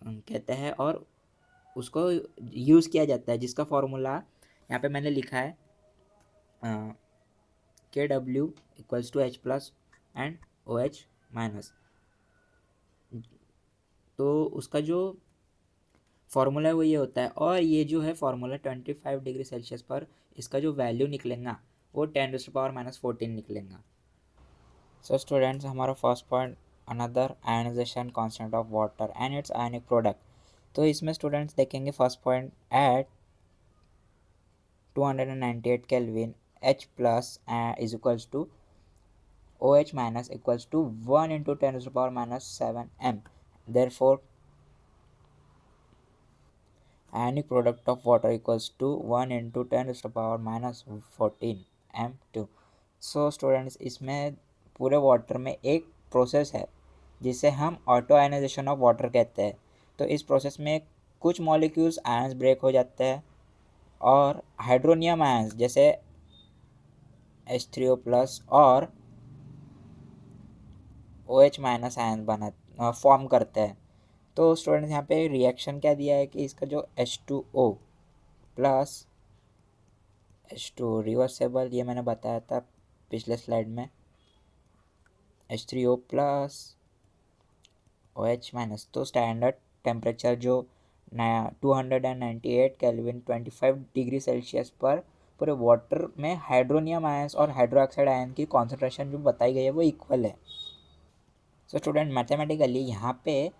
[SPEAKER 1] कहते हैं, और उसको यूज़ किया जाता है, जिसका फॉर्मूला यहाँ पे मैंने लिखा है, KW equals to H+ and OH-। तो उसका जो फॉर्मूला है वो ये होता है, और ये जो है फॉर्मूला 25 डिग्री सेल्सियस पर इसका जो वैल्यू निकलेगा वो 10⁻⁻14 निकलेगा। सो स्टूडेंट्स, हमारा first point another ionization constant of water and its ionic product. तो इसमें स्टूडेंट्स देखेंगे first point at 298 Kelvin H+ is equals to OH- equals to 1 into 10⁻⁷ m. Therefore ionic product of water equals to 1 into 10⁻⁻14 m2। So students, इसमें पूरे water में एक process है जिसे हम ऑटो आयनाइजेशन ऑफ वाटर कहते हैं। तो इस प्रोसेस में कुछ मॉलिक्यूल्स आयंस ब्रेक हो जाते हैं और हाइड्रोनियम आयंस जैसे H3O+ और OH- आयन फॉर्म करते हैं। तो स्टूडेंट्स, यहाँ पे रिएक्शन क्या दिया है कि इसका जो H2O+ H2O रिवर्सेबल, ये मैंने बताया था पिछले स्लाइड में, H3O+ OH-, तो स्टैंडर्ड टेम्परेचर जो 298 केल्विन 25 डिग्री सेल्सियस पर पूरे वाटर में हाइड्रोनियम आयंस और हाइड्रोक्साइड आयन की कॉन्सेंट्रेशन जो बताई गई है वो इक्वल है। सो स्टूडेंट, मैथमेटिकली यहाँ पे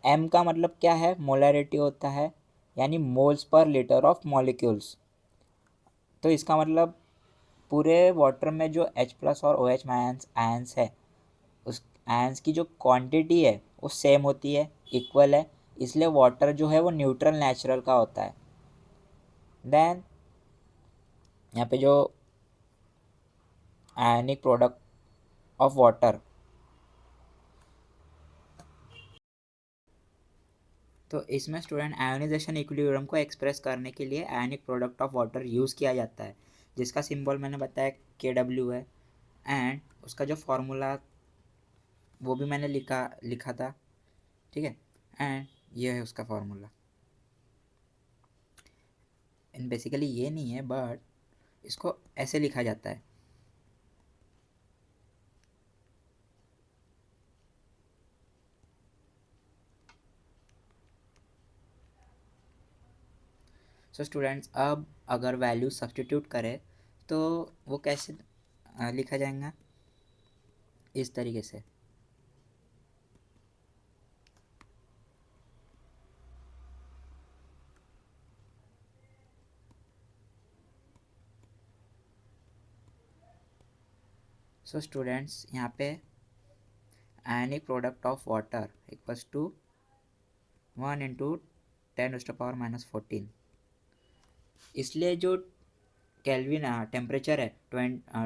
[SPEAKER 1] m का मतलब क्या है, मोलैरिटी होता है, यानी moles per litre of molecules. तो इसका मतलब पूरे वाटर में जो H+ और OH- आयंस है, उस आयंस की जो क्वांटिटी है वो सेम होती है, इक्वल है, इसलिए वाटर जो है वो न्यूट्रल नेचुरल का होता है। देन यहाँ पे जो आयनिक प्रोडक्ट ऑफ वाटर, तो इसमें स्टूडेंट आयोनाइजेशन इक्विलिब्रियम को एक्सप्रेस करने के लिए आयनिक प्रोडक्ट ऑफ वाटर यूज़ किया जाता है, जिसका सिंबल मैंने बताया KW है, एंड उसका जो फॉर्मूला वो भी मैंने लिखा था, ठीक है, एंड ये है उसका फॉर्मूला। एंड बेसिकली ये नहीं है, बट इसको ऐसे लिखा जाता है, सो स्टूडेंट्स अब अगर वैल्यू सब्स्टिट्यूट करें तो वो कैसे लिखा जाएगा, इस तरीके से। सो स्टूडेंट्स यहाँ पे ionic product of water equals to 1 × 10⁻⁻14। इसलिए जो केल्विन टेम्परेचर है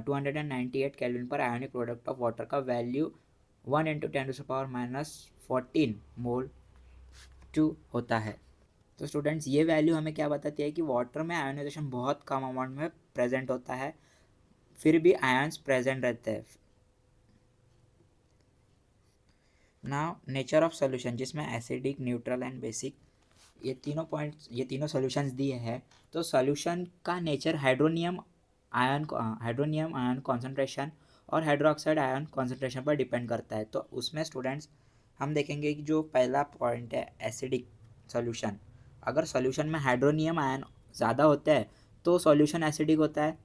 [SPEAKER 1] 298 केल्विन पर आयनिक प्रोडक्ट ऑफ वाटर का वैल्यू 1 × 10⁻⁻14 मोल 2 होता है। तो स्टूडेंट्स ये वैल्यू हमें क्या बताती है कि वाटर में आयोनाइजेशन बहुत कम अमाउंट में प्रेजेंट होता है, फिर भी आयंस प्रेजेंट रहते हैं। नाउ नेचर ऑफ सॉल्यूशन, जिसमें एसिडिक, न्यूट्रल एंड बेसिक ये तीनों सॉल्यूशंस दिए हैं। तो सॉल्यूशन का नेचर हाइड्रोनियम आयन कॉन्सेंट्रेशन और हाइड्रोक्साइड आयन कॉन्सेंट्रेशन पर डिपेंड करता है। तो उसमें स्टूडेंट्स हम देखेंगे कि जो पहला पॉइंट है एसिडिक सॉल्यूशन, अगर सॉल्यूशन में हाइड्रोनियम आयन ज़्यादा होते हैं तो सॉल्यूशन एसिडिक होता है।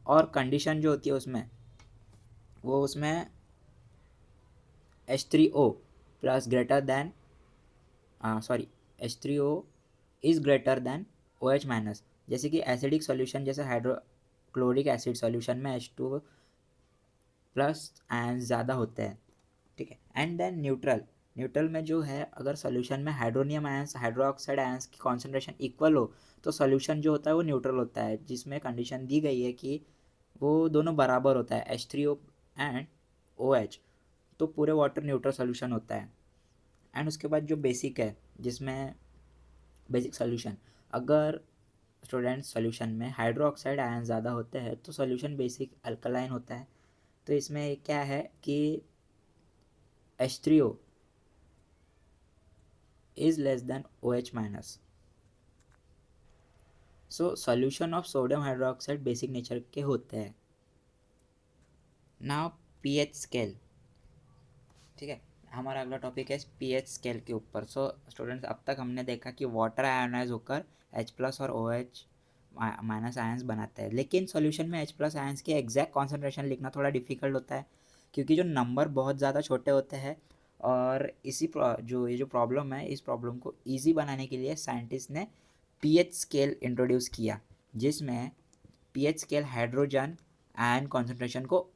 [SPEAKER 1] और कंडीशन जो होती है उसमें H3O plus greater than H3O is greater than OH minus. जैसे कि एसिडिक सॉल्यूशन जैसे हाइड्रोक्लोरिक एसिड सॉल्यूशन में H2O प्लस आयन ज़्यादा होते हैं, ठीक है। एंड देन न्यूट्रल में जो है, अगर सॉल्यूशन में हाइड्रोनियम आयंस हाइड्रोक्साइड आयंस की कॉन्सेंट्रेशन इक्वल हो तो सॉल्यूशन जो होता है वो न्यूट्रल होता है, जिसमें कंडीशन दी गई है कि वो दोनों बराबर होता है H3O एंड OH, तो पूरे वाटर न्यूट्रल सॉल्यूशन होता है। एंड उसके बाद जो बेसिक है, जिसमें बेसिक सॉल्यूशन, अगर स्टूडेंट सॉल्यूशन में हाइड्रोक्साइड आयन ज़्यादा होते हैं तो सॉल्यूशन बेसिक अल्कलाइन होता है। तो इसमें क्या है कि H3O is less than OH minus. So solution of sodium hydroxide basic nature के होते हैं। नाउ पीएच स्केल, ठीक है। हमारा अगला टॉपिक है पीएच स्केल के ऊपर। सो स्टूडेंट्स अब तक हमने देखा कि वाटर आयोनाइज होकर H+ और OH माइनस आयंस बनाता है, लेकिन सॉल्यूशन में H+ आयंस के एग्जैक्ट कॉन्सेंट्रेशन लिखना थोड़ा डिफिकल्ट होता है, क्योंकि जो नंबर बहुत ज़्यादा छोटे होते हैं। और ये जो प्रॉब्लम है, इस प्रॉब्लम को ईजी बनाने के लिए साइंटिस्ट ने पीएच स्केल इंट्रोड्यूस किया, जिसमें pH scale hydrogen ion concentration को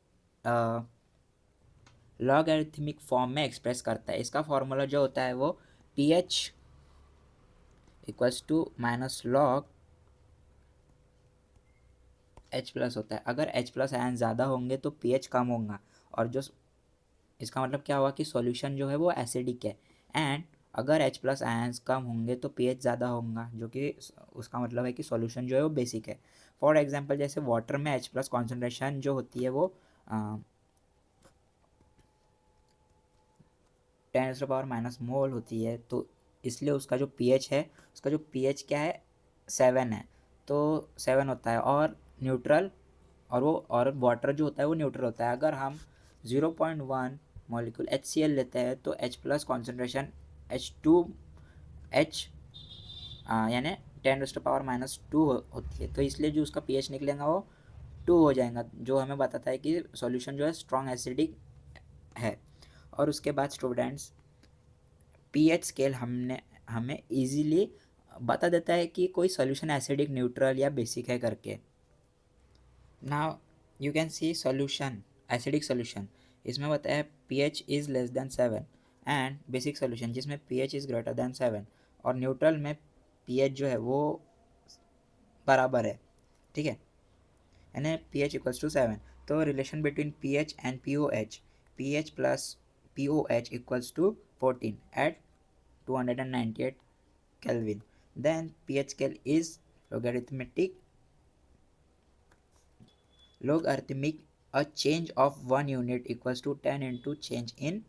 [SPEAKER 1] लॉगरिथमिक फॉर्म में एक्सप्रेस करता है। इसका फॉर्मूला जो होता है वो pH equals to minus log H+ होता है। अगर H+ आयन ज़्यादा होंगे तो pH कम होगा, और जो इसका मतलब क्या हुआ कि सॉल्यूशन जो है वो एसिडिक है। एंड अगर H+ आयन्स कम होंगे तो pH ज़्यादा होगा, जो कि उसका मतलब है कि सॉल्यूशन जो है वो बेसिक है। फॉर एग्जांपल जैसे वाटर में H+ कॉन्सेंट्रेशन जो होती है वो 10⁻⁻ मोल होती है, तो इसलिए उसका जो pH है, उसका जो pH क्या है 7 है, तो 7 होता है। और न्यूट्रल और वाटर जो होता है वो न्यूट्रल होता है। अगर हम 0.1 मॉलिक्यूल HCl लेते हैं तो H+ कॉन्सेंट्रेशन H2H यानी 10⁻⁻2 होती है, तो इसलिए जो उसका pH निकलेगा वो 2 हो जाएगा, जो हमें बताता है कि सॉल्यूशन जो है स्ट्रॉन्ग एसिडिक है। और उसके बाद स्टूडेंट्स पीएच स्केल हमें इजीली बता देता है कि कोई सॉल्यूशन एसिडिक, न्यूट्रल या बेसिक है करके। Now you can see solution, acidic solution, इसमें बताया pH is less than 7, and basic solution जिसमें pH इज़ ग्रेटर देन 7, और न्यूट्रल में pH जो है वो बराबर है, ठीक है, यानी pH इक्वल्स टू 7। तो relation between pH and POH, pH plus POH equals to 14 at 298 Kelvin. Then pH scale is logarithmic. A change of 1 unit equals to 10 into change in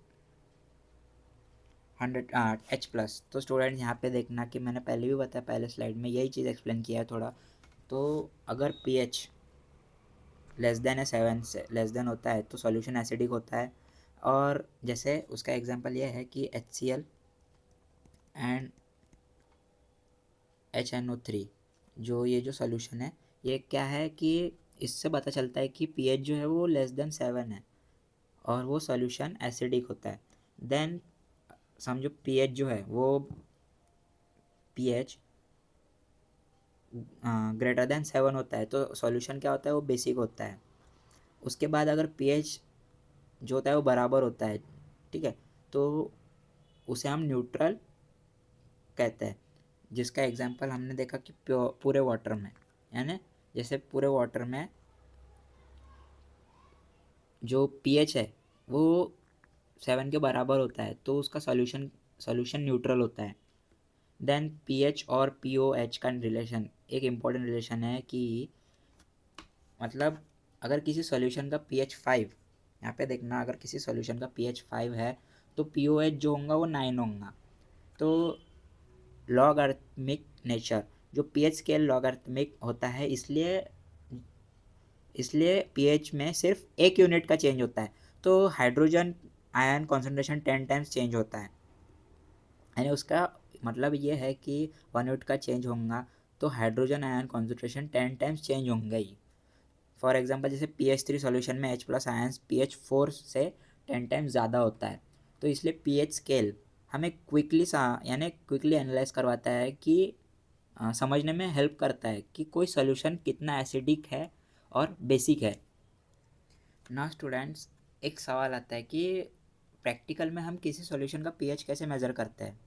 [SPEAKER 1] 100 H+। तो स्टूडेंट यहाँ पे देखना कि मैंने पहले भी बताया, पहले स्लाइड में यही चीज़ एक्सप्लेन किया है थोड़ा। तो अगर pH लेस देन है 7 से लेस देन होता है तो सॉल्यूशन एसिडिक होता है। और जैसे उसका एग्जांपल ये है कि HCl एंड HNO3, जो ये जो सोल्यूशन है ये क्या है कि इससे पता चलता है कि पीएच जो है वो लेस देन 7 है और वो सोल्यूशन एसिडिक होता है। देन समझो पीएच जो है वो पीएच ग्रेटर देन 7 होता है तो सॉल्यूशन क्या होता है वो बेसिक होता है। उसके बाद अगर पीएच जो होता है वो बराबर होता है, ठीक है, तो उसे हम न्यूट्रल कहते हैं। जिसका एग्जांपल हमने देखा कि पूरे वाटर में, यानी जैसे पूरे वाटर में जो पीएच है वो 7 के बराबर होता है तो उसका सॉल्यूशन न्यूट्रल होता है। देन पीएच और पीओएच का रिलेशन एक इम्पॉर्टेंट रिलेशन है कि मतलब अगर किसी सॉल्यूशन का पीएच 5, यहाँ पे देखना, अगर किसी सॉल्यूशन का पीएच 5 है तो पीओएच जो होगा वो 9 होगा। तो लॉगरिथमिक नेचर, जो पीएच स्केल लॉगरिथमिक होता है, इसलिए इसलिए पीएच में सिर्फ एक यूनिट का चेंज होता है तो hydrogen ion concentration 10 times change होता है। यानी उसका मतलब ये है कि 1 यूनिट का चेंज होगा तो hydrogen ion concentration 10 times change होंगे ही। फॉर एग्जांपल जैसे पीएच 3 सॉल्यूशन में H+ आयंस पीएच 4 से 10 टाइम्स ज़्यादा होता है तो इसलिए पीएच स्केल हमें क्विकली एनालाइज करवाता है कि समझने में हेल्प करता है कि कोई सॉल्यूशन कितना एसिडिक है और बेसिक है ना। स्टूडेंट्स, एक सवाल आता है कि प्रैक्टिकल में हम किसी सॉल्यूशन का पीएच कैसे मेज़र करते हैं।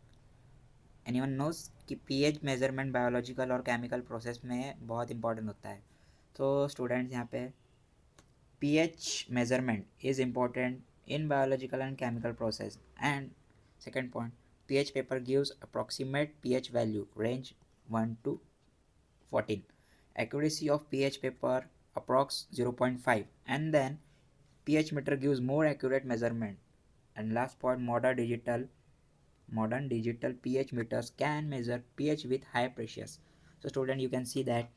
[SPEAKER 1] एनीवन नोज कि पीएच मेजरमेंट बायोलॉजिकल और केमिकल प्रोसेस में बहुत इंपॉर्टेंट होता है। तो स्टूडेंट्स यहाँ पे pH measurement is important in biological and chemical process. And second point, pH paper gives approximate pH value range 1 to 14. Accuracy of pH paper approx 0.5, and then pH meter gives more accurate measurement. And last point, modern digital pH meters can measure pH with high pressures. So student, you can see that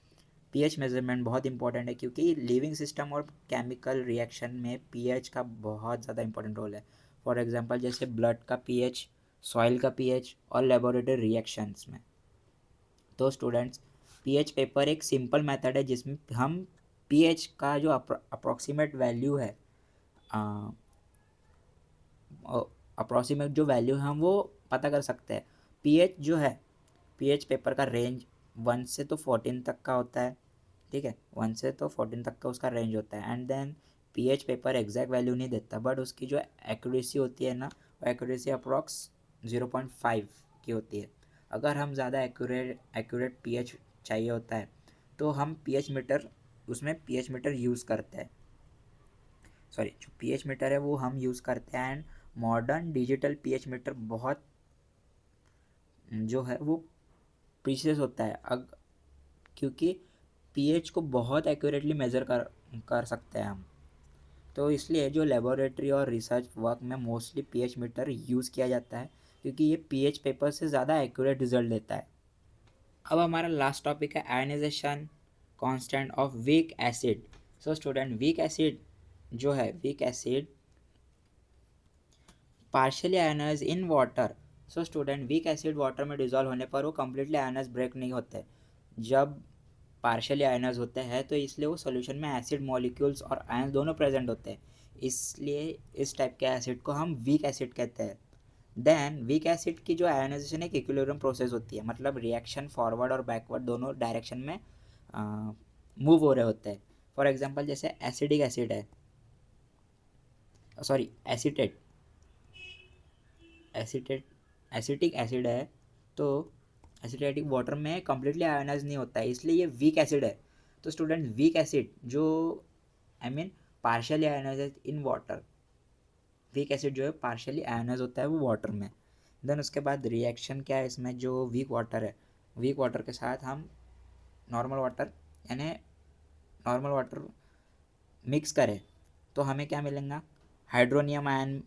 [SPEAKER 1] pH measurement बहुत important है क्योंकि living system और chemical reaction में pH का बहुत ज़्यादा important role है। For example जैसे ब्लड का पीएच, सॉइल का पीएच और लेबोरेटरी रिएक्शंस में। तो स्टूडेंट्स, पीएच पेपर एक सिंपल मेथड है जिसमें हम पीएच का जो अप्रोक्सीमेट वैल्यू है, अप्रोक्सीमेट जो वैल्यू है हम वो पता कर सकते हैं। पीएच जो है, पीएच पेपर का रेंज 1 से तो 14 तक का होता है, ठीक है, 1 से तो 14 तक का उसका रेंज होता है। And then pH paper exact value नहीं देता बट उसकी जो एक्यूरेसी होती है ना, वो एक्यूरेसी अप्रॉक्स 0.5 की होती है। अगर हम ज़्यादा एक्यूरेट पीएच चाहिए होता है तो हम पीएच मीटर, उसमें पीएच मीटर यूज़ करते हैं, सॉरी, जो पीएच मीटर है वो हम यूज़ करते हैं। And modern digital pH meter बहुत जो है वो प्रीशियस होता है क्योंकि पीएच को बहुत एक्यूरेटली मेज़र कर सकते हैं हम। तो इसलिए जो लेबोरेटरी और रिसर्च वर्क में मोस्टली पीएच मीटर यूज़ किया जाता है क्योंकि ये पीएच पेपर से ज़्यादा एक्यूरेट रिजल्ट देता है। अब हमारा लास्ट टॉपिक है ionization constant of weak acid. So student, weak acid जो है, weak acid partially ionize in water. So student, weak acid water में डिजॉल्व होने पर वो कम्प्लीटली आयनाइज ब्रेक नहीं होते। जब पार्शियली आयनाइज होते हैं तो इसलिए वो सॉल्यूशन में एसिड मॉलिक्यूल्स और आयन दोनों प्रेजेंट होते हैं, इसलिए इस टाइप के एसिड को हम वीक एसिड कहते हैं। देन वीक एसिड की जो आयनाइजेशन एक इक्विलिब्रियम प्रोसेस होती है, मतलब रिएक्शन फॉरवर्ड और बैकवर्ड दोनों डायरेक्शन में मूव हो रहे होते हैं। फॉर एग्जांपल जैसे एसिडिक एसिड है, sorry acetate acetate acetic acid है तो एसिटेटिक वाटर में कम्प्लीटली आयनाइज नहीं होता है, इसलिए ये वीक एसिड है। तो स्टूडेंट, वीक एसिड जो partially ionize in water, weak acid जो है पार्शियली आयनाइज होता है वो वाटर में। देन उसके बाद रिएक्शन क्या है इसमें, जो वीक वाटर है, वीक वाटर के साथ हम नॉर्मल वाटर यानी नॉर्मल वाटर मिक्स करें तो हमें क्या मिलेगा, हाइड्रोनियम आयन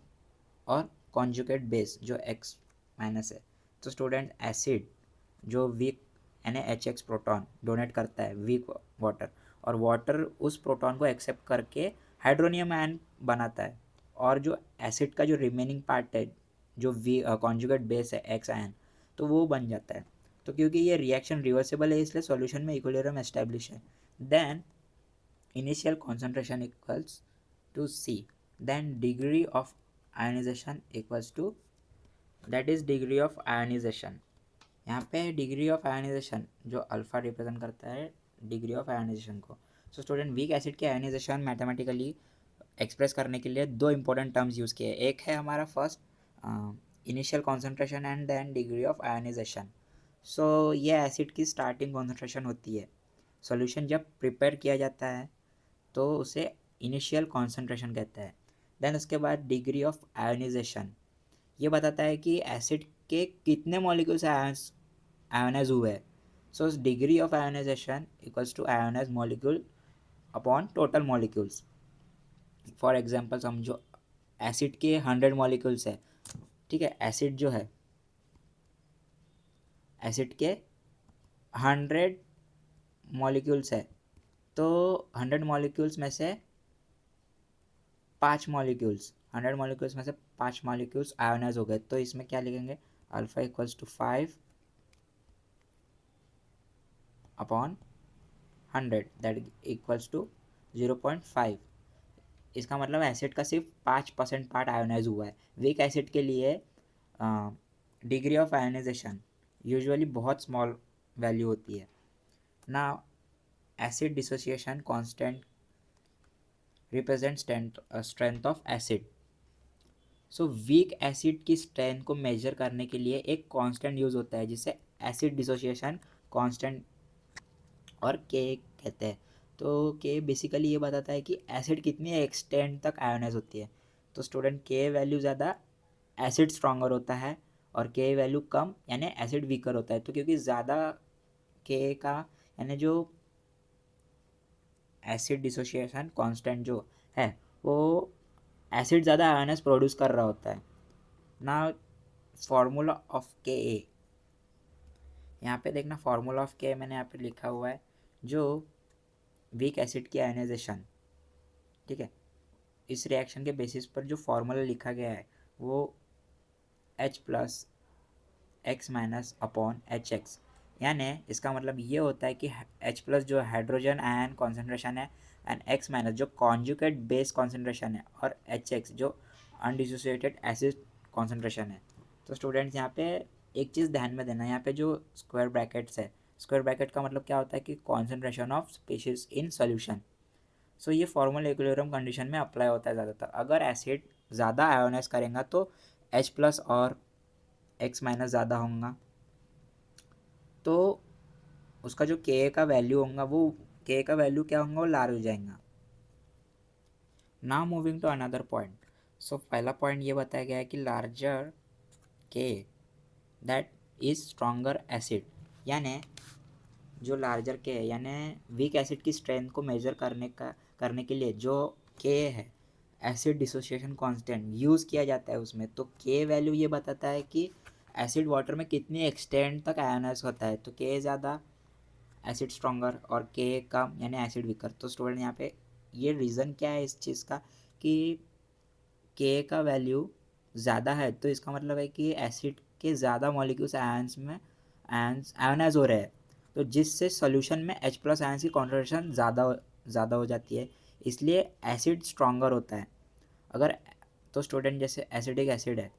[SPEAKER 1] और कॉन्जुगेट बेस जो X- है। तो स्टूडेंट, एसिड जो वीक यानी HX प्रोटॉन डोनेट करता है वीक वाटर, और वाटर उस प्रोटॉन को एक्सेप्ट करके हाइड्रोनियम आयन बनाता है, और जो एसिड का जो रिमेनिंग पार्ट है जो वी कॉन्जुगेट बेस है X आयन, तो वो बन जाता है। तो क्योंकि ये रिएक्शन रिवर्सिबल है इसलिए सॉल्यूशन में इक्विलिब्रियम एस्टेब्लिश है. Then initial concentration equals to C. Then degree of ionization equals to, that is degree of ionization. यहाँ पे डिग्री ऑफ आयनाइजेशन जो अल्फा रिप्रेजेंट करता है डिग्री ऑफ आयनाइजेशन को. सो स्टूडेंट, वीक एसिड के ionization mathematically express करने के लिए दो इंपॉर्टेंट टर्म्स यूज़ किए. एक है हमारा first initial concentration and then degree of ionization. So ये एसिड की स्टार्टिंग कॉन्सेंट्रेशन होती है. सॉल्यूशन जब प्रिपेयर किया जाता है तो उसे इनिशियल कॉन्सेंट्रेशन कहते हैं. देन उसके बाद डिग्री ऑफ आयोनाइजेशन ये बताता है कि एसिड के कितने मॉलिक्यूल्स आयोनाइज हुए हैं. So degree of ionization equals to ionize molecule upon total molecules. For example समझो एसिड के 100 मॉलिक्यूल्स है. ठीक है, एसिड जो है एसिड के 100 मॉलिक्यूल्स है. तो 100 मॉलिक्यूल्स में से 100 मॉलिक्यूल्स में से 5 मॉलिक्यूल्स आयोनाइज हो गए. तो इसमें क्या लिखेंगे, alpha equals to 5 upon 100 that equals to 0.5. इसका मतलब एसिड का सिर्फ 5% पार्ट आयोनाइज हुआ है. वीक एसिड के लिए डिग्री ऑफ आयोनाइजेशन यूजुअली बहुत स्मॉल वैल्यू होती है. ना acid dissociation constant represent strength of acid. So weak acid की स्ट्रेंथ को मेजर करने के लिए एक कांस्टेंट यूज़ होता है जिसे एसिड डिसोसिएशन कांस्टेंट और के कहते हैं. तो के बेसिकली ये बताता है कि एसिड कितनी एक्सटेंट तक आयोनाइज होती है. तो स्टूडेंट के वैल्यू ज़्यादा एसिड स्ट्रॉन्गर होता है और के वैल्यू कम यानी एसिड वीकर होता है. तो क्योंकि ज़्यादा के का यानी जो एसिड डिसोसिएशन कांस्टेंट जो है वो एसिड ज़्यादा आयनस प्रोड्यूस कर रहा होता है. ना फार्मूला ऑफ के ए, यहाँ पे देखना फार्मूला ऑफ के मैंने यहाँ पे लिखा हुआ है जो वीक एसिड की आयनाइजेशन. ठीक है, इस रिएक्शन के बेसिस पर जो फार्मूला लिखा गया है वो H plus x minus upon H x. यानी इसका मतलब ये होता है कि H प्लस जो हाइड्रोजन आयन कॉन्सेंट्रेशन है एंड एक्स माइनस जो कॉन्जुगेट बेस कॉन्सेंट्रेशन है और एच एक्स जो अनडिसोसिएटेड एसिड कॉन्सेंट्रेशन है. तो स्टूडेंट्स यहाँ पे एक चीज़ ध्यान में देना, यहाँ पे जो स्क्वायर ब्रैकेट्स है, स्क्वायर ब्रैकेट का मतलब क्या होता है कि concentration of species in solution. So ये फॉर्मल इक्विलिब्रियम कंडीशन में अप्लाई होता है ज़्यादातर. अगर एसिड ज़्यादा आयोनाइज करेगा तो H प्लस और एक्स माइनस ज़्यादा होगा तो उसका जो के का वैल्यू होगा वो के का वैल्यू क्या होगा वो लार्ज हो जाएगा. Now moving to another point. So पहला पॉइंट ये बताया गया है कि लार्जर के दैट इज स्ट्रॉन्गर एसिड. यानी जो लार्जर के है यानी वीक एसिड की स्ट्रेंथ को मेजर करने के लिए जो के है एसिड डिसोसिएशन कांस्टेंट यूज़ किया जाता है उसमें. तो के वैल्यू ये बताता है कि एसिड वाटर में कितनी एक्सटेंट तक आयोनाइज होता है. तो के ज़्यादा एसिड स्ट्रॉन्गर और के कम यानी एसिड वीकर. तो स्टूडेंट यहाँ पे ये रीज़न क्या है इस चीज़ का कि के का वैल्यू ज़्यादा है तो इसका मतलब है कि एसिड के ज़्यादा मॉलिक्यूल्स आयंस में आयोनाइज हो रहे हैं. तो जिससे सॉल्यूशन में H प्लस आयंस की कॉन्सेंट्रेशन ज़्यादा हो जाती है इसलिए एसिड स्ट्रॉन्गर होता है. अगर तो स्टूडेंट जैसे एसिडिक एसिड है,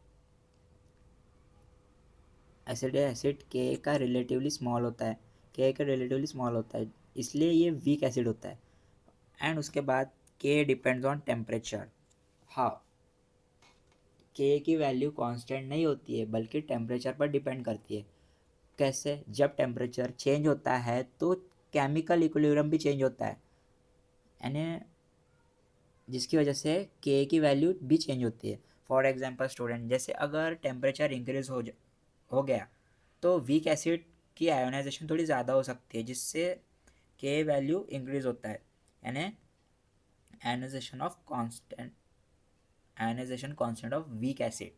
[SPEAKER 1] एसिड के का रिलेटिवली स्मॉल होता है, के का रिलेटिवली स्मॉल होता है इसलिए ये वीक एसिड होता है. एंड उसके बाद के डिपेंड्स ऑन टेम्परेचर. हाँ, के की वैल्यू कांस्टेंट नहीं होती है बल्कि टेम्परेचर पर डिपेंड करती है. कैसे, जब टेम्परेचर चेंज होता है तो केमिकल इक्विलिब्रियम भी चेंज होता है यानी जिसकी वजह से के की वैल्यू भी चेंज होती है. फॉर एग्जांपल स्टूडेंट जैसे अगर टेम्परेचर इंक्रीज हो गया तो वीक एसिड की आयोनाइजेशन थोड़ी ज़्यादा हो सकती है जिससे के वैल्यू इंक्रीज होता है यानी ionization constant of weak acid.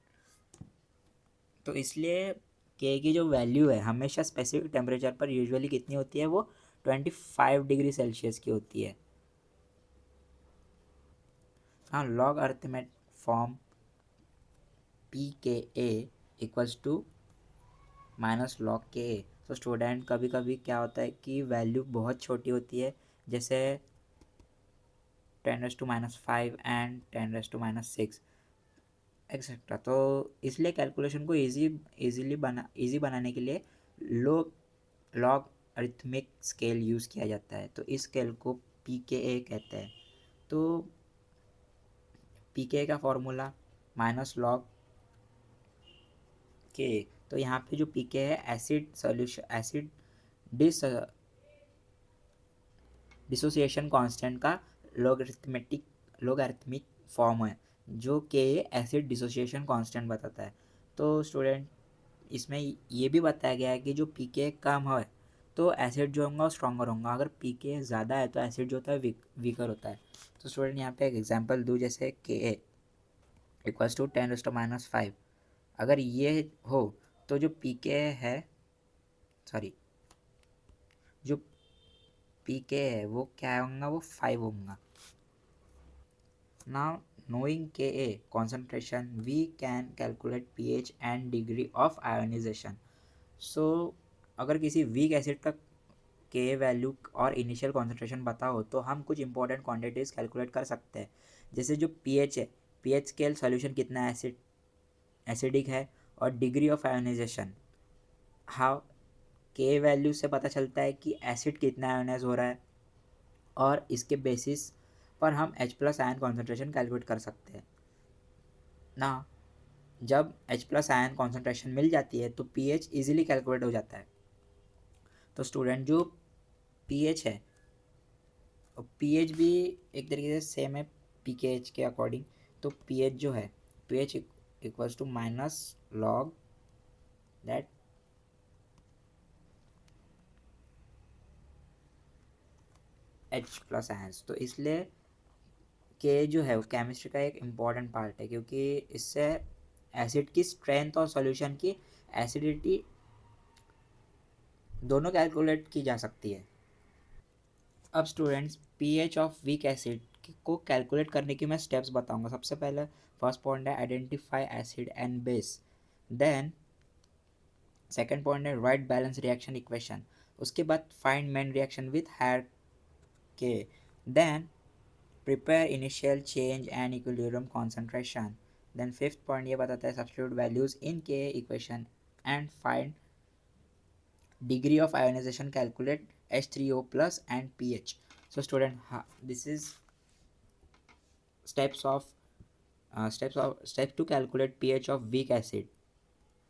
[SPEAKER 1] तो इसलिए के की जो वैल्यू है हमेशा स्पेसिफिक टेम्परेचर पर यूजुअली कितनी होती है वो 25 डिग्री सेल्सियस की होती है. हाँ, लॉग अर्थमेट फॉर्म पी के ए इक्वल्स टू माइनस लॉग के ए. तो स्टूडेंट कभी कभी क्या होता है कि वैल्यू बहुत छोटी होती है, जैसे 10⁻⁵ एंड 10⁻⁶, एक्सेट्रा। तो इसलिए कैलकुलेशन को इजी बनाने के लिए लोग लॉग अरिथमिक स्केल यूज़ किया जाता है। तो इस स्केल को पीकेए कहते हैं। तो पीकेए का फॉर्मूला माइनस लॉग के। तो यहाँ पे जो पीके है acid solution, acid dissociation constant का लोगरिथमिक फॉर्म है, जो के एसिड डिसोसिएशन कांस्टेंट बताता है। तो स्टूडेंट इसमें ये भी बताया गया है कि जो पीके कम है तो एसिड जो होगा वो स्ट्रॉन्गर होगा, अगर पीके ज़्यादा है तो एसिड जो होता है वीकर होता है। तो स्टूडेंट यहाँ पे एक एग्जांपल दूँ, जैसे के ए इक्वल्स टू 10⁻⁵, अगर ये हो तो जो पीके है, सॉरी, जो पीके है वो क्या होगा, वो 5 होगा। Now, knowing Ka concentration, we can calculate pH and degree of ionization. So, अगर किसी वीक एसिड का के वैल्यू और इनिशियल कॉन्सेंट्रेशन बताओ तो हम कुछ इंपॉर्टेंट क्वांटिटीज़ कैलकुलेट कर सकते हैं। जैसे जो पीएच है, पीएच स्केल सॉल्यूशन कितना एसिडिक है, और डिग्री ऑफ आयोनाइजेशन, हाउ के वैल्यू से पता चलता है कि एसिड कितना आयोनाइज हो रहा है, और इसके बेसिस पर हम H+ आयन कॉन्सेंट्रेशन कैलकुलेट कर सकते हैं ना। जब H+ आयन कॉन्सेंट्रेशन मिल जाती है तो pH इजीली कैलकुलेट हो जाता है। तो स्टूडेंट जो pH है, pH भी एक तरीके से सेम है pKh के अकॉर्डिंग। तो pH जो है, pH equals to minus log that H+ ions. तो इसलिए के जो है वो केमिस्ट्री का एक इम्पॉर्टेंट पार्ट है, क्योंकि इससे एसिड की स्ट्रेंथ और सॉल्यूशन की एसिडिटी दोनों कैलकुलेट की जा सकती है। अब students pH of weak acid को कैलकुलेट करने की मैं स्टेप्स बताऊंगा। सबसे पहले फर्स्ट पॉइंट है identify acid and base, then second point है राइट बैलेंस रिएक्शन इक्वेशन, उसके बाद find main reaction with higher K, then prepare initial change and equilibrium concentration, then fifth point ये बताता है substitute values in K equation and find degree of ionization, calculate H3O plus and pH. So student, this is steps of steps to calculate pH of weak acid.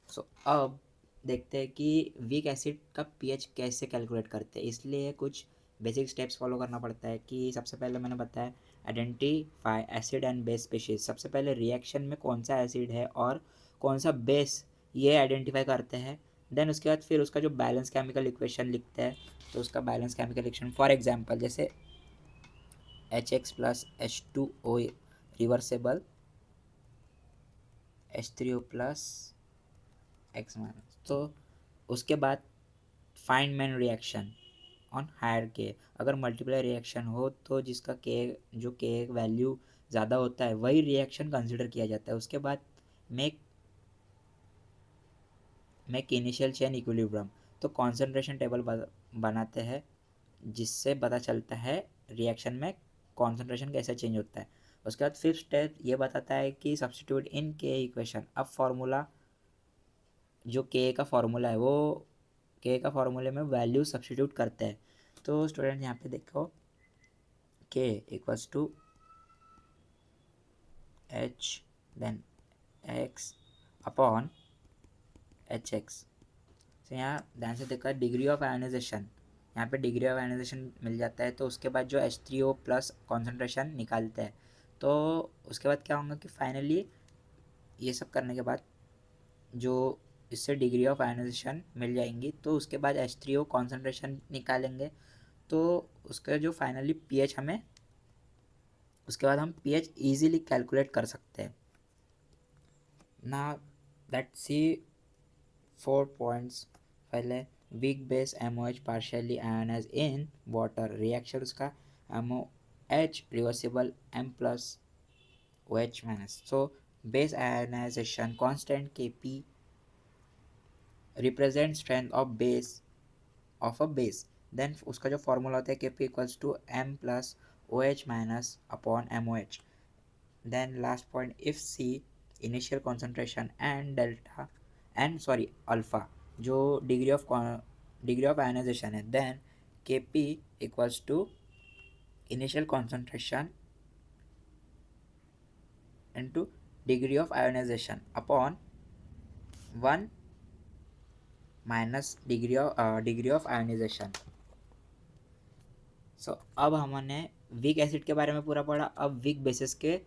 [SPEAKER 1] So अब देखते हैं कि weak acid का pH कैसे calculate करते हैं। इसलिए कुछ बेसिक स्टेप्स फॉलो करना पड़ता है। कि सबसे पहले मैंने बताया identify acid and base species. सबसे पहले रिएक्शन में कौन सा एसिड है और कौन सा बेस, ये आइडेंटिफाई करते हैं। देन उसके बाद फिर उसका जो बैलेंस केमिकल इक्वेशन लिखते हैं, तो उसका balance chemical equation for example जैसे HX+ H2O reversible, H3O plus X minus. तो उसके बाद find main reaction on higher के। अगर मल्टीप्लाई रिएक्शन हो तो जिसका के जो के वैल्यू ज़्यादा होता है वही रिएक्शन कंसिडर किया जाता है। उसके बाद make make initial chain equilibrium, तो कॉन्सेंट्रेशन टेबल बनाते हैं जिससे पता चलता है रिएक्शन में कॉन्सेंट्रेशन कैसे चेंज होता है। उसके बाद फिफ्थ स्टेप ये बताता है कि सब्स्टिट्यूट इन के इक्वेशन। अब फार्मूला जो के का फार्मूला है वो के का फार्मूले में वैल्यू सब्स्टिट्यूट करते हैं। तो स्टूडेंट यहाँ पे देखो K equals to H then X upon H X. तो यहाँ ध्यान से देखा डिग्री ऑफ आयोनाइजेशन, यहाँ पे डिग्री ऑफ आयोनाइजेशन मिल जाता है। तो उसके बाद जो H3O प्लस कॉन्सेंट्रेशन निकालते हैं, तो उसके बाद क्या होगा कि फाइनली ये सब करने के बाद जो इससे डिग्री ऑफ आयोनाइजेशन मिल जाएंगी, तो उसके बाद H3O कॉन्सेंट्रेशन निकालेंगे। तो उसका जो फाइनली पीएच हमें, उसके बाद हम पीएच इजीली कैलकुलेट कर सकते हैं ना। That see 4 points. पहले weak base MOH partially ionize in water, reaction उसका MOH reversible M+OH minus. So base ionization constant Kp represent strength of base of a base, then उसका जो formula होता है K P equals to M plus O H minus upon M O H. Then last point, if C initial concentration and delta and sorry alpha जो degree of ionization है, then Kp equals to initial concentration into degree of ionization upon 1 minus degree of ionization. So अब हमने week acid के बारे में पूरा पढ़ा. अब वीक बेसिस के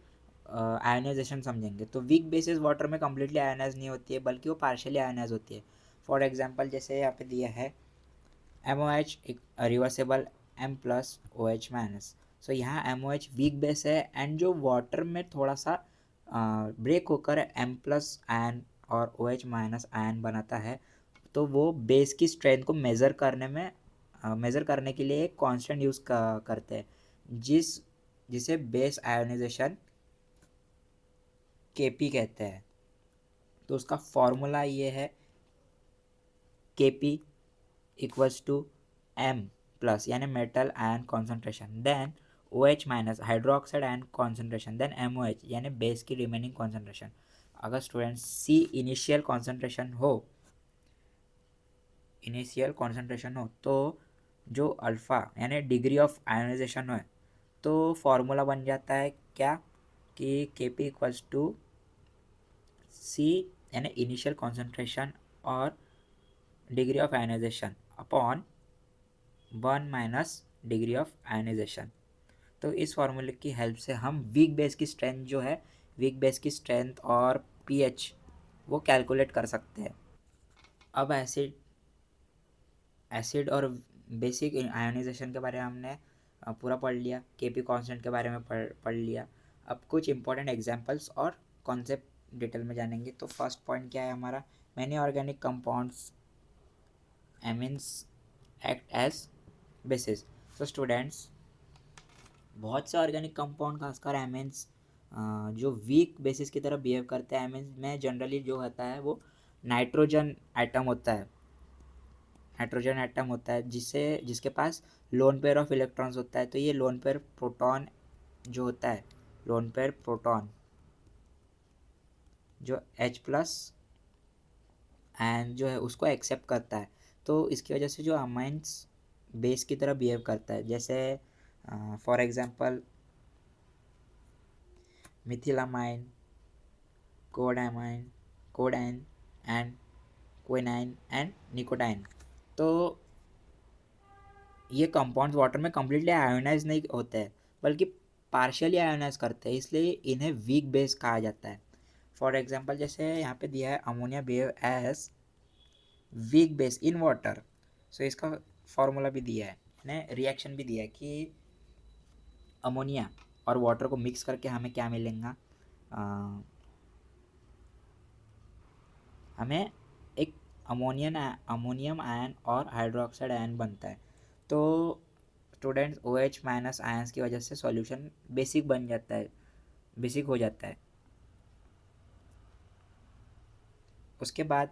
[SPEAKER 1] आयनाइजेशन समझेंगे. तो वीक बेसिस वाटर में कम्प्लीटली आयनाइज नहीं होती है, बल्कि वो पार्शियली आयनाइज होती है. फॉर एग्जांपल जैसे यहाँ पे दिया है MOH reversible M plus OH minus. So यहाँ MOH वीक बेस है एंड जो वाटर में थोड़ा सा ब्रेक होकर M प्लस आयन और OH माइनस आयन बनाता है, तो वो बेस की स्ट्रेंथ को मेज़र करने के लिए एक कांस्टेंट यूज़ करते हैं जिसे बेस आयोनाइजेशन Kp कहते हैं. तो उसका फॉर्मूला ये है Kp equals to M plus यानी metal ion concentration, then OH minus hydroxide ion concentration, then MOH यानी बेस की रिमेनिंग कॉन्सेंट्रेशन. अगर स्टूडेंट C इनिशियल कॉन्सेंट्रेशन हो तो जो अल्फ़ा यानी डिग्री ऑफ आयोनाइजेशन है, तो फॉर्मूला बन जाता है क्या कि Kp इक्वल्स टू C यानी इनिशियल कॉन्सेंट्रेशन और degree of ionization upon 1 minus degree of ionization. तो इस फार्मूले की हेल्प से हम वीक बेस की स्ट्रेंथ और पीएच वो कैलकुलेट कर सकते हैं. अब एसिड और बेसिक आयोनाइजेशन के बारे में हमने पूरा पढ़ लिया. केपी कांस्टेंट के बारे में पढ़ लिया. अब कुछ इंपॉर्टेंट एग्जांपल्स और कॉन्सेप्ट डिटेल में जानेंगे. तो फर्स्ट पॉइंट क्या है हमारा, many organic compounds amines act as bases. तो स्टूडेंट्स, बहुत से ऑर्गेनिक कंपाउंड खासकर एमीन्स जो वीक बेसिस की तरह बिहेव करते हैं. एमीन्स में जनरली जो होता है वो नाइट्रोजन एटम होता है जिसके पास लोन पेयर ऑफ इलेक्ट्रॉन्स होता है. तो ये लोन पेयर प्रोटॉन जो होता है, लोन पेयर प्रोटॉन जो H प्लस एंड जो है उसको एक्सेप्ट करता है. तो इसकी वजह से जो अमाइंस बेस की तरह बिहेव करता है. जैसे for example methylamine, codeine and quinine and nicotine. तो ये कंपाउंड्स वाटर में कम्प्लीटली आयोनाइज नहीं होते हैं, बल्कि पार्शियली आयोनाइज करते हैं, इसलिए इन्हें वीक बेस कहा जाता है. फॉर एग्जांपल जैसे यहाँ पे दिया है ammonia behave as weak base in water. So इसका फॉर्मूला भी दिया है, यानी रिएक्शन भी दिया है कि अमोनिया और वाटर को मिक्स करके हमें क्या मिलेगा, हमें एक अमोनियम आयन और हाइड्रोक्साइड आयन बनता है. तो स्टूडेंट्स OH माइनस आयन्स की वजह से सॉल्यूशन बेसिक हो जाता है. उसके बाद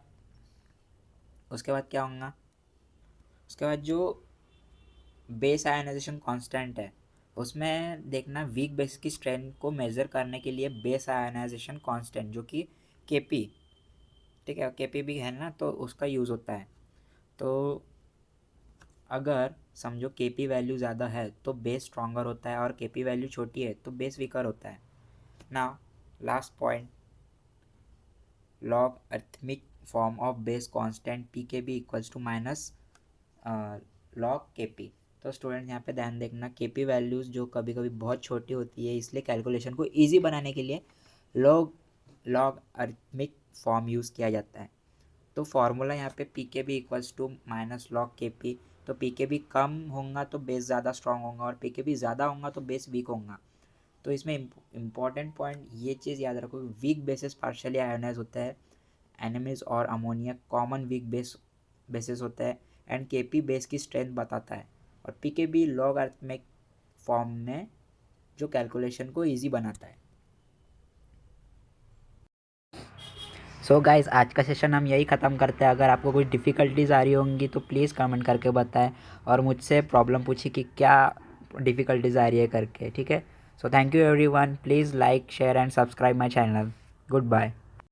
[SPEAKER 1] क्या होगा, उसके बाद जो बेस आयनाइजेशन कांस्टेंट है उसमें देखना वीक बेस की स्ट्रेंथ को मेज़र करने के लिए बेस आयनाइजेशन कांस्टेंट जो कि Kp, ठीक है, Kp भी है ना, तो उसका यूज़ होता है. तो अगर समझो Kp वैल्यू ज़्यादा है तो बेस स्ट्रॉन्गर होता है और Kp वैल्यू छोटी है तो बेस वीकर होता है. Now last point, logarithmic form of base constant Pkb equals to minus log Kp. तो स्टूडेंट यहाँ पे ध्यान देखना, Kp वैल्यूज़ जो कभी कभी बहुत छोटी होती है, इसलिए कैलकुलेशन को ईजी बनाने के लिए लॉगरिथमिक फॉर्म यूज़ किया जाता है. तो फार्मूला यहाँ पे Pkb equals to minus log Kp. तो Pkb कम होगा तो बेस ज़्यादा स्ट्रॉन्ग होगा और Pkb ज़्यादा होगा तो बेस वीक होगा. तो इसमें इम्पॉर्टेंट पॉइंट ये चीज़ याद रखो, वीक बेसिस पार्शियली आयोनाइज होता है, एनिमीज और अमोनिया कॉमन वीक बेसिस होता है एंड Kp बेस की स्ट्रेंथ बताता है और Pkb लॉगरिथमिक फॉर्म में जो कैलकुलेशन को ईजी बनाता है. सो गाइस आज का सेशन हम यही ख़त्म करते हैं। अगर आपको कुछ डिफ़िकल्टीज़ आ रही होंगी तो प्लीज़ कमेंट करके बताएं और मुझसे प्रॉब्लम पूछिए कि क्या डिफ़िकल्टीज़ आ रही है करके, ठीक है। So thank you everyone, please like share and subscribe my channel. Good bye.